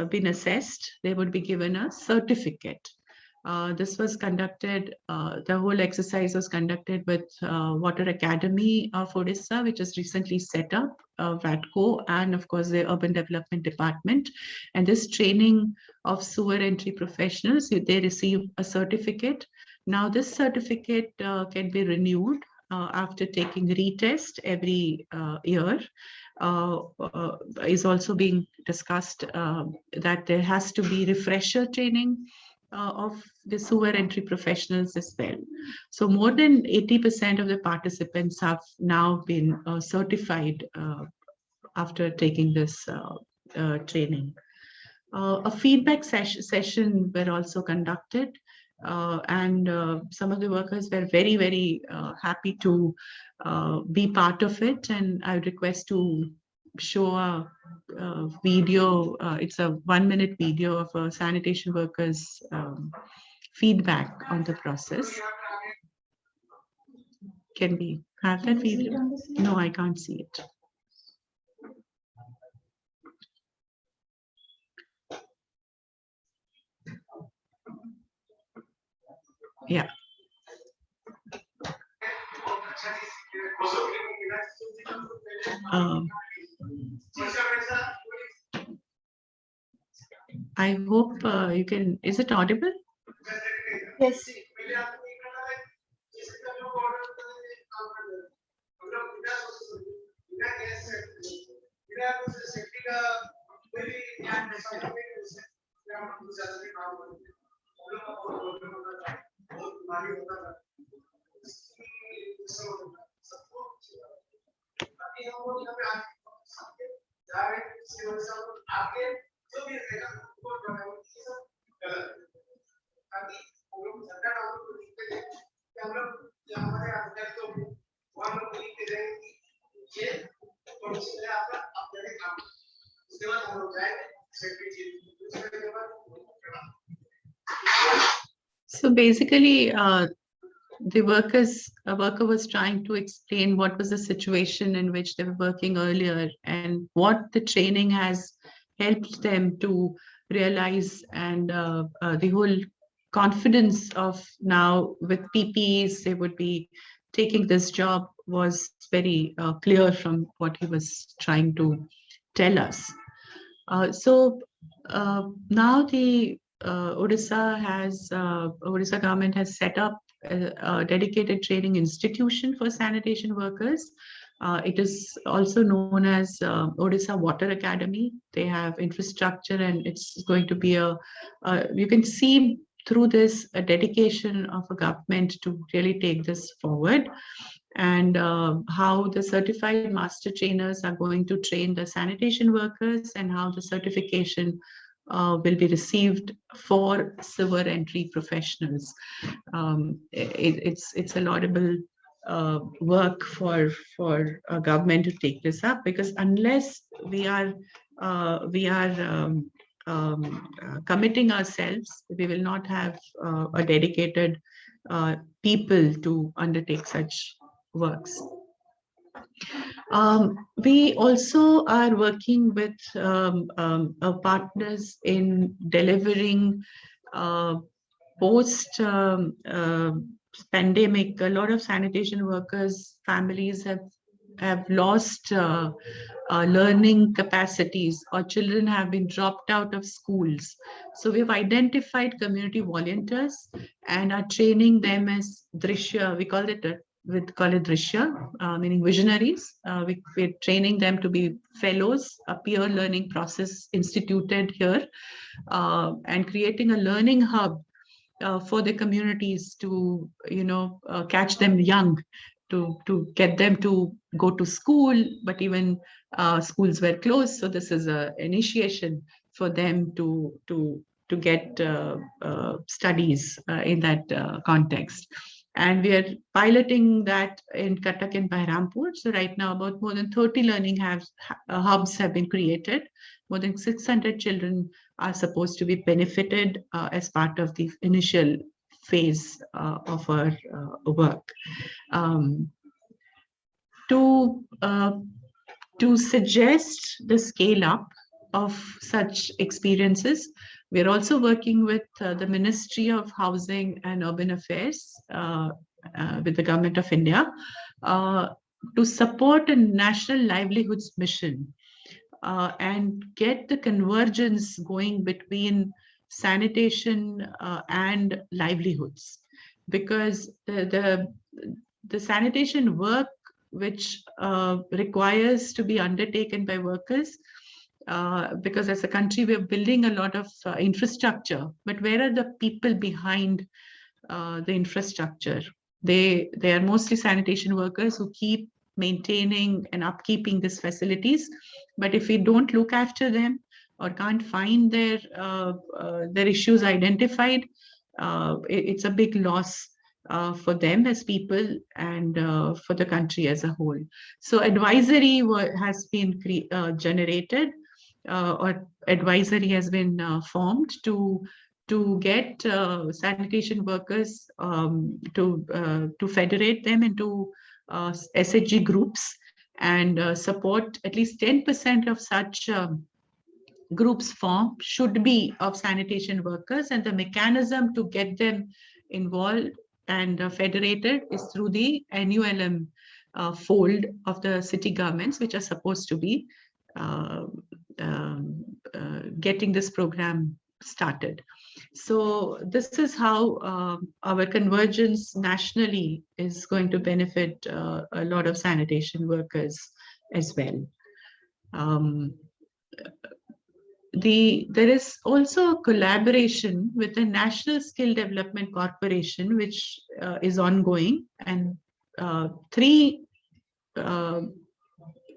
been assessed, they would be given a certificate. This was conducted, the whole exercise was conducted with Water Academy of Odisha, which is recently set up, VATCO, and of course the Urban Development Department. And this training of sewer entry professionals, they receive a certificate. Now this certificate can be renewed after taking retest every year. Is also being discussed that there has to be refresher training of the sewer entry professionals as well. So more than 80% of the participants have now been certified after taking this training. A feedback session were also conducted, and some of the workers were very, very happy to be part of it. And I would request to show a video. It's a 1-minute video of a sanitation workers feedback on the process. Can we have that video? No, I can't see it. Yeah. I hope you can, is it audible? Yes. So basically, the worker was trying to explain what was the situation in which they were working earlier and what the training has helped them to realize, and the whole confidence of now with PPEs, they would be taking this job was very clear from what he was trying to tell us. So now the Odisha government has set up a dedicated training institution for sanitation workers. It is also known as Odisha Water Academy. They have infrastructure, and it's going to be you can see through this a dedication of a government to really take this forward, and how the certified master trainers are going to train the sanitation workers, and how the certification will be received for sewer entry professionals. It's a laudable work for a government to take this up, because unless we are committing ourselves, we will not have a dedicated people to undertake such works. We also are working with our partners in delivering post pandemic. A lot of sanitation workers' families have lost learning capacities, or children have been dropped out of schools. So we've identified community volunteers and are training them as Drishya. We call it Drishya, meaning visionaries. We're training them to be fellows, a peer learning process instituted here, and creating a learning hub for the communities to, catch them young, to get them to go to school, but even schools were closed. So this is an initiation for them to get studies in that context. And we are piloting that in Cuttack and Bahrampur. So right now, about more than 30 learning hubs have been created. More than 600 children are supposed to be benefited as part of the initial phase of our work. To suggest the scale up of such experiences, we are also working with the Ministry of Housing and Urban Affairs with the Government of India to support a national livelihoods mission and get the convergence going between sanitation and livelihoods, because the sanitation work which requires to be undertaken by workers, because as a country we're building a lot of infrastructure, but where are the people behind the infrastructure? They are mostly sanitation workers who keep maintaining and upkeeping these facilities, but if we don't look after them or can't find their issues identified, it's a big loss for them as people and for the country as a whole. So advisory has been generated, or advisory has been formed to get sanitation workers to federate them into SHG groups and support at least 10% of such groups formed should be of sanitation workers, and the mechanism to get them involved and federated is through the NULM fold of the city governments, which are supposed to be getting this program started. So this is how our convergence nationally is going to benefit a lot of sanitation workers as well. There is also a collaboration with the National Skill Development Corporation, which is ongoing, and 3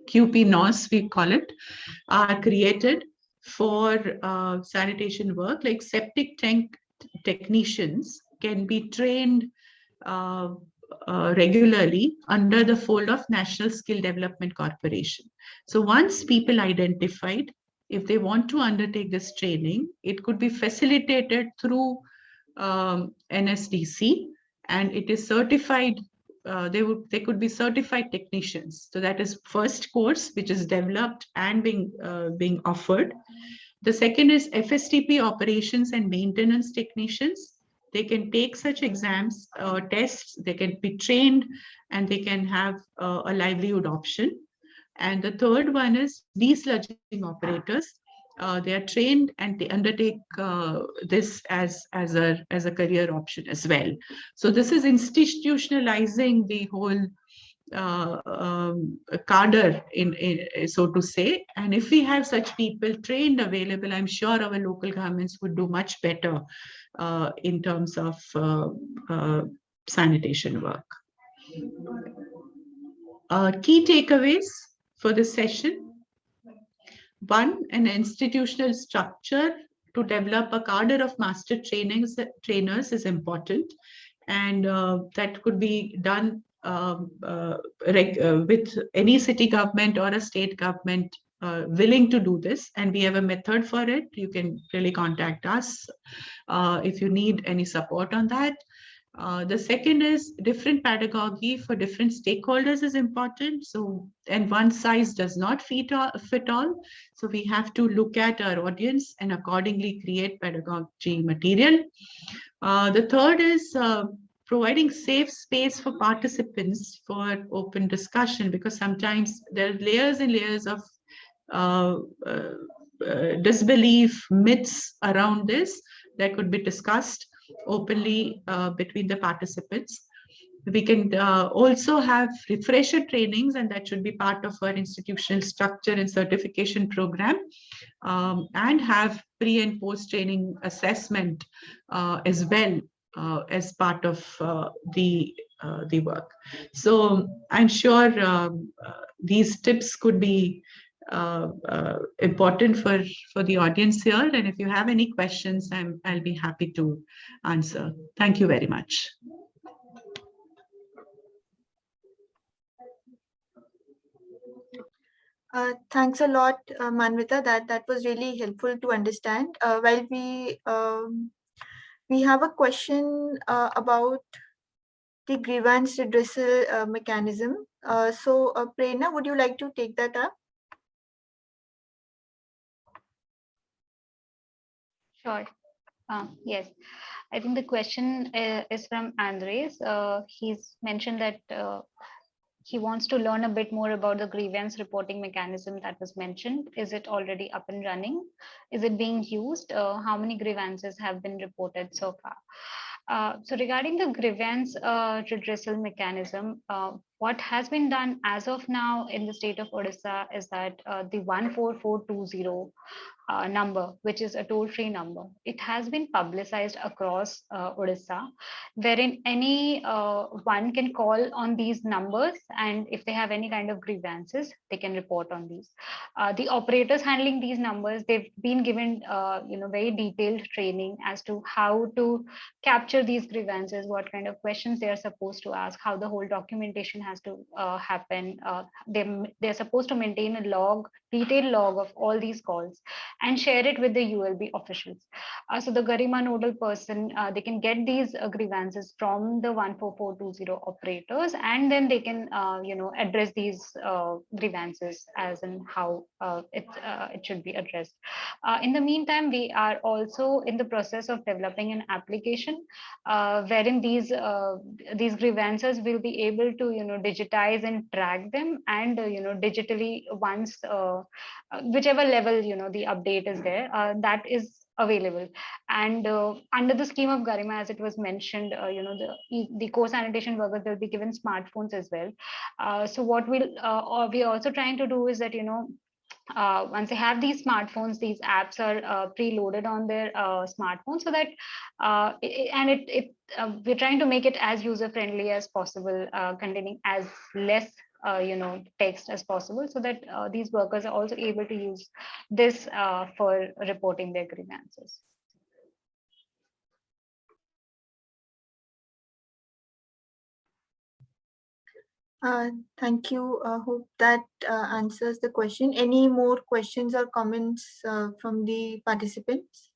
QP-NOS, we call it, are created for sanitation work. Like septic tank technicians can be trained regularly under the fold of National Skill Development Corporation. So once people identified, if they want to undertake this training, it could be facilitated through NSDC, and it is certified. They could be certified technicians. So that is first course, which is developed and being offered. The second is FSTP operations and maintenance technicians. They can take such exams, tests, they can be trained, and they can have a livelihood option. And the third one is desludging operators. They are trained and they undertake this as a career option as well. So this is institutionalizing the whole cadre, so to say. And if we have such people trained available, I'm sure our local governments would do much better in terms of sanitation work. Key takeaways for this session. 1, an institutional structure to develop a cadre of master trainers is important, and that could be done with any city government or a state government willing to do this, and we have a method for it. You can really contact us if you need any support on that. The second is different pedagogy for different stakeholders is important. So, and one size does not fit all. So we have to look at our audience and accordingly create pedagogy material. The third is providing safe space for participants for open discussion, because sometimes there are layers and layers of disbelief, myths around this that could be discussed openly between the participants. We can also have refresher trainings, and that should be part of our institutional structure and certification program, and have pre and post training assessment as well as part of the work. So I'm sure these tips could be important for the audience here. And if you have any questions, I'll be happy to answer. Thank you very much. Thanks a lot, Manvita. That was really helpful to understand. While we have a question about the grievance redressal mechanism. So, Prerna, would you like to take that up? Sure. Yes, I think the question is from Andres. He's mentioned that he wants to learn a bit more about the grievance reporting mechanism that was mentioned. Is it already up and running? Is it being used? How many grievances have been reported so far? So regarding the grievance redressal mechanism, what has been done as of now in the state of Odisha is that the 14420 number, which is a toll-free number, it has been publicized across Odisha, wherein any one can call on these numbers, and if they have any kind of grievances, they can report on these. The operators handling these numbers, they've been given very detailed training as to how to capture these grievances, what kind of questions they are supposed to ask, how the whole documentation has to happen. They're supposed to maintain a log, detailed log of all these calls, and share it with the ULB officials. So the Garima nodal person, they can get these grievances from the 14420 operators, and then they can address these grievances as in how it should be addressed. In the meantime, we are also in the process of developing an application wherein these grievances will be able to digitize and track them, and digitally once whichever level the update is there, that is available. And under the scheme of Garima, as it was mentioned, the co-sanitation workers will be given smartphones as well. So what we are also trying to do is that once they have these smartphones, these apps are preloaded on their smartphone, so that we're trying to make it as user friendly as possible, containing as less text as possible, so that these workers are also able to use this for reporting their grievances. Thank you. Hope that answers the question. Any more questions or comments from the participants?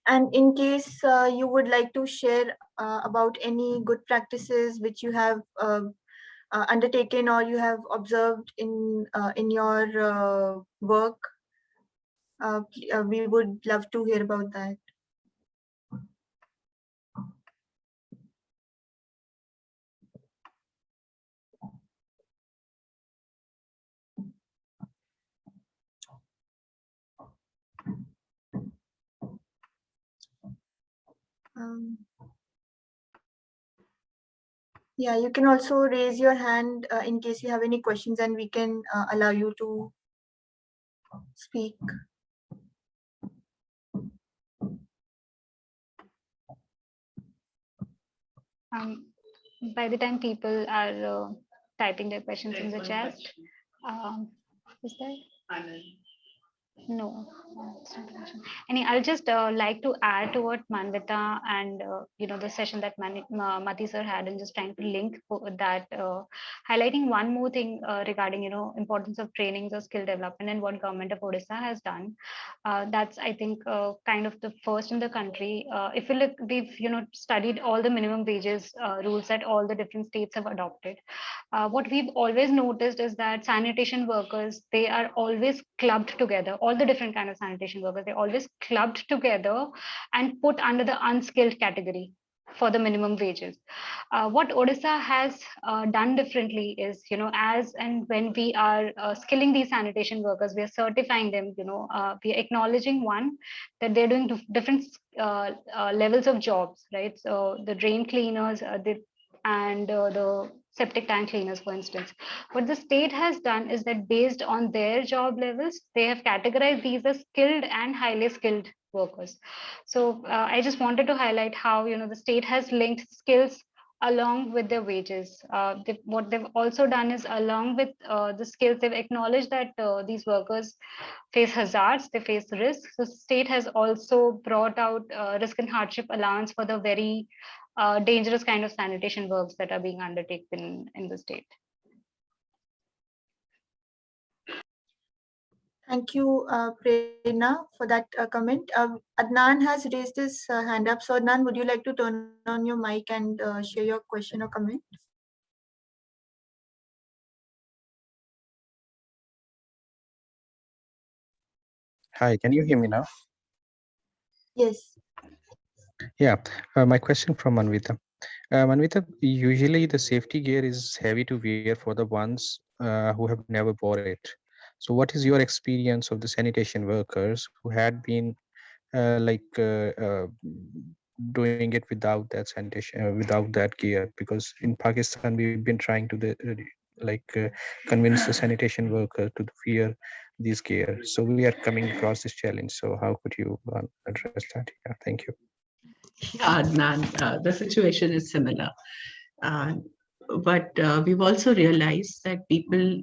And in case you would like to share about any good practices which you have undertaken or you have observed in your work, we would love to hear about that. Yeah, you can also raise your hand in case you have any questions, and we can allow you to speak. By the time people are typing their questions in the chat, is there? No, I'll just like to add to what Manvita and the session that Mati sir had, and just trying to link that, highlighting one more thing regarding importance of trainings or skill development and what government of Odisha has done. That's, I think, kind of the first in the country. If you look, we've studied all the minimum wages rules that all the different states have adopted. What we've always noticed is that sanitation workers, they are always clubbed together. All the different kind of sanitation workers, they're always clubbed together and put under the unskilled category. for the minimum wages. What Odisha has done differently is, as and when we are skilling these sanitation workers, we are certifying them, we are acknowledging one, that they're doing different levels of jobs, right? So the drain cleaners, and the septic tank cleaners, for instance. What the state has done is that based on their job levels, they have categorized these as skilled and highly skilled workers. So I just wanted to highlight how the state has linked skills along with their wages. What they've also done is, along with the skills, they've acknowledged that these workers face hazards, they face risks. So state has also brought out risk and hardship allowance for the very dangerous kind of sanitation works that are being undertaken in the state. Thank you, Prerna, for that comment. Adnan has raised his hand up. So Adnan, would you like to turn on your mic and share your question or comment? Hi, can you hear me now? Yes. Yeah, my question from Manvita. Manvita, usually the safety gear is heavy to wear for the ones who have never wore it. So what is your experience of the sanitation workers who had been doing it without that sanitation, without that gear? Because in Pakistan, we've been trying to convince the sanitation worker to wear these gear. So we are coming across this challenge. So how could you address that? Yeah, thank you. Yeah, Adnan, the situation is similar. But we've also realized that people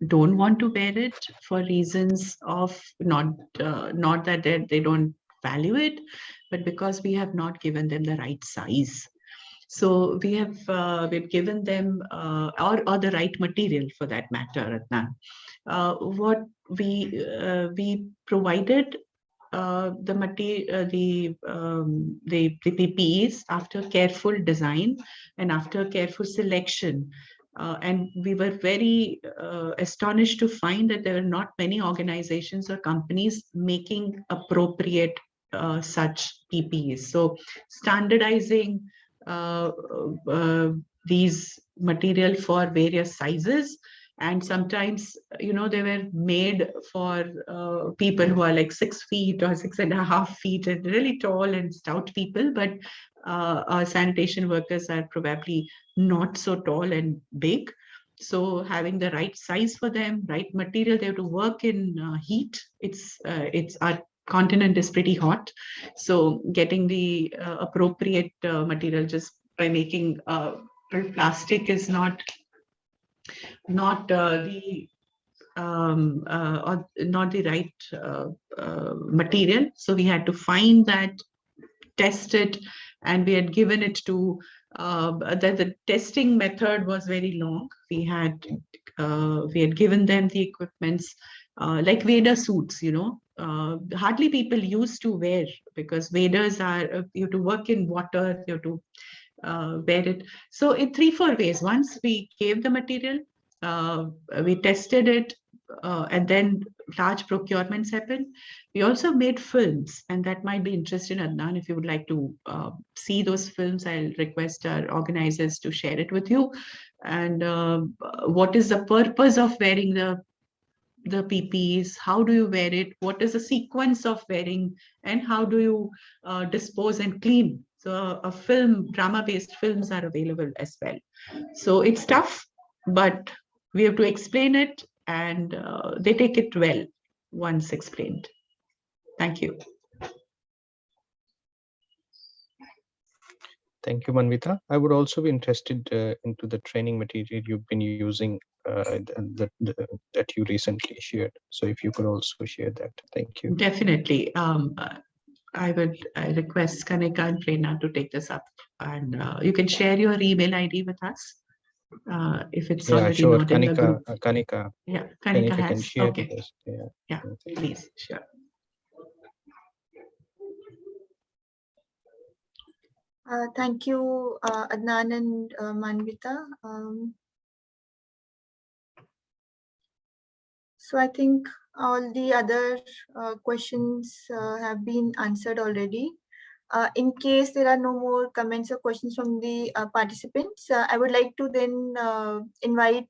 don't want to wear it for reasons of not that they don't value it, but because we have not given them the right size. So we've given them or the right material for that matter, Adnan. What we provided the PPEs after careful design and after careful selection. And we were very astonished to find that there are not many organizations or companies making appropriate such PPEs. So standardizing these material for various sizes, and sometimes they were made for people who are like 6 feet or 6.5 feet and really tall and stout people, but our sanitation workers are probably not so tall and big. So having the right size for them, right material, they have to work in heat. It's our continent is pretty hot, so getting the appropriate material just by making plastic is not not the right material. So we had to find that, test it, and we had given it to the testing method was very long. We had given them the equipments like Vader suits, hardly people used to wear, because waders are you have to work in water, you have to wear it. So in 3-4 ways. Once we gave the material, we tested it, and then large procurements happened. We also made films, and that might be interesting, Adnan. If you would like to see those films, I'll request our organizers to share it with you. And what is the purpose of wearing the PPEs? How do you wear it? What is the sequence of wearing? And how do you dispose and clean? So a film, drama-based films are available as well. So it's tough, but we have to explain it, and they take it well once explained. Thank you. Thank you, Manvita. I would also be interested into the training material you've been using that you recently shared. So if you could also share that. Thank you. Definitely. I request Kanika and Prerna to take this up, and you can share your email ID with us if it's already sure. not in the group. Kanika. Yeah, Kanika has. Can share Okay. with us. Yeah, please, sure. Thank you, Adnan and Manvita. So I think all the other questions have been answered already. In case there are no more comments or questions from the participants, I would like to then invite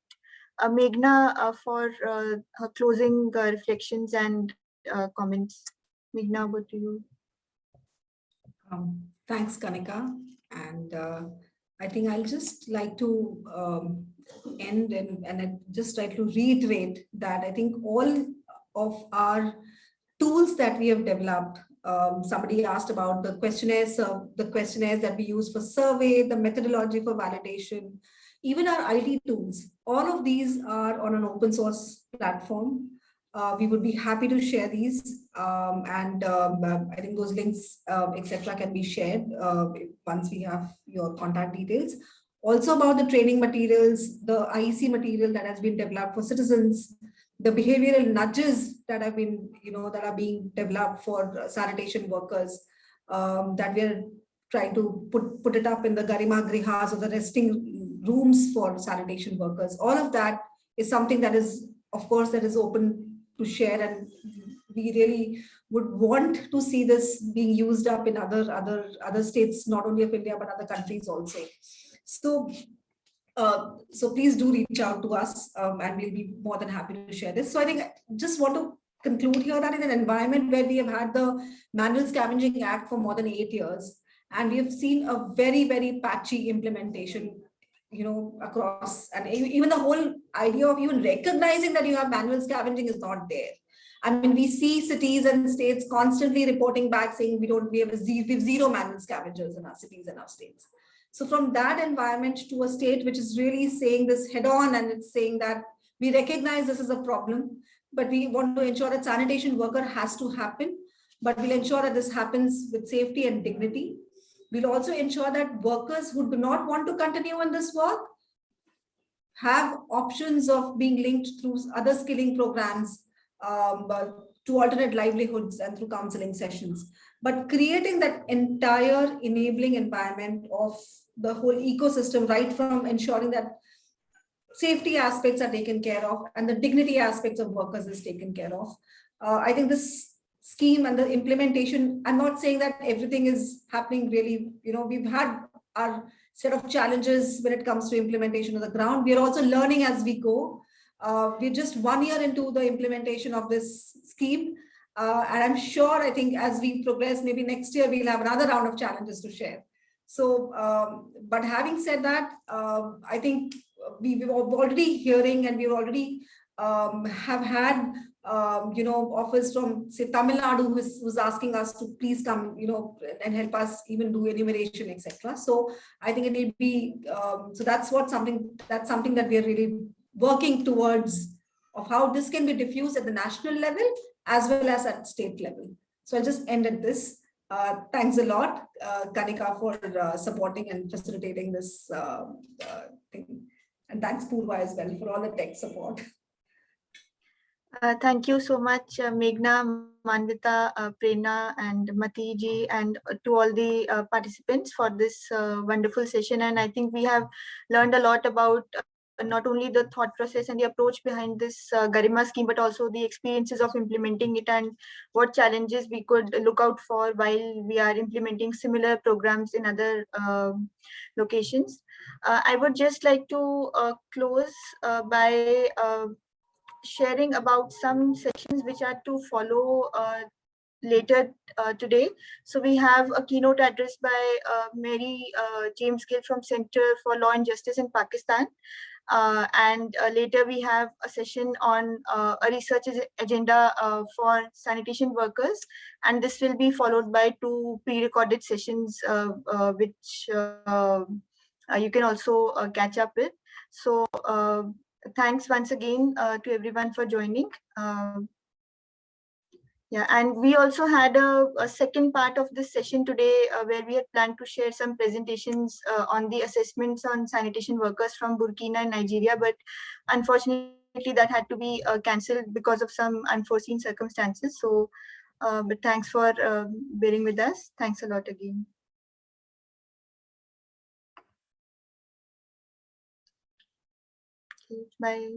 Meghna for her closing reflections and comments. Meghna, over to you. Thanks, Kanika. And I think I'll just like to end and I'd just like to reiterate that I think all of our tools that we have developed, somebody asked about the questionnaires that we use for survey, the methodology for validation, even our IT tools, all of these are on an open source platform. We would be happy to share these, and I think those links, etc., can be shared once we have your contact details. Also about the training materials, the IEC material that has been developed for citizens, the behavioral nudges that have been, that are being developed for sanitation workers, that we're trying to put it up in the Garima Grihas or the resting rooms for sanitation workers. All of that is something that is, of course, that is open to share, and we really would want to see this being used up in other states, not only of India, but other countries also. So please do reach out to us, and we'll be more than happy to share this. So I think I just want to conclude here that in an environment where we have had the Manual Scavenging Act for more than 8 years, and we have seen a very, very patchy implementation, across, and even the whole idea of even recognizing that you have manual scavenging is not there. I mean, we see cities and states constantly reporting back saying we have zero manual scavengers in our cities and our states. So from that environment to a state which is really saying this head on, and it's saying that we recognize this is a problem, but we want to ensure that sanitation worker has to happen, but we'll ensure that this happens with safety and dignity. We'll also ensure that workers who do not want to continue in this work have options of being linked through other skilling programs, to alternate livelihoods and through counseling sessions. But creating that entire enabling environment of the whole ecosystem, right from ensuring that safety aspects are taken care of and the dignity aspects of workers is taken care of. I think this scheme and the implementation, I'm not saying that everything is happening really, we've had our set of challenges when it comes to implementation on the ground. We are also learning as we go. We're just 1 year into the implementation of this scheme. And I'm sure, I think as we progress, maybe next year we'll have another round of challenges to share. So, but having said that, I think we're already hearing, and we've already have had offers from, say, Tamil Nadu, who's asking us to please come, and help us even do enumeration, etc. So I think it will be, so that's something that we are really working towards, of how this can be diffused at the national level as well as at state level. So I'll just end at this. Thanks a lot, Kanika, for supporting and facilitating this thing. And thanks, Purva, as well, for all the tech support. Thank you so much, Meghna, Manvita, Prerna, and Mati ji, and to all the participants for this wonderful session. And I think we have learned a lot about not only the thought process and the approach behind this Garima scheme, but also the experiences of implementing it and what challenges we could look out for while we are implementing similar programs in other locations. I would just like to close by sharing about some sessions which are to follow later today. So we have a keynote address by Mary James Gill from Center for Law and Justice in Pakistan. And later we have a session on a research agenda for sanitation workers. And this will be followed by 2 pre-recorded sessions, which you can also catch up with. So thanks once again to everyone for joining. Yeah, and we also had a second part of this session today where we had planned to share some presentations on the assessments on sanitation workers from Burkina and Nigeria, but unfortunately that had to be cancelled because of some unforeseen circumstances. So, but thanks for bearing with us. Thanks a lot again. Okay, bye.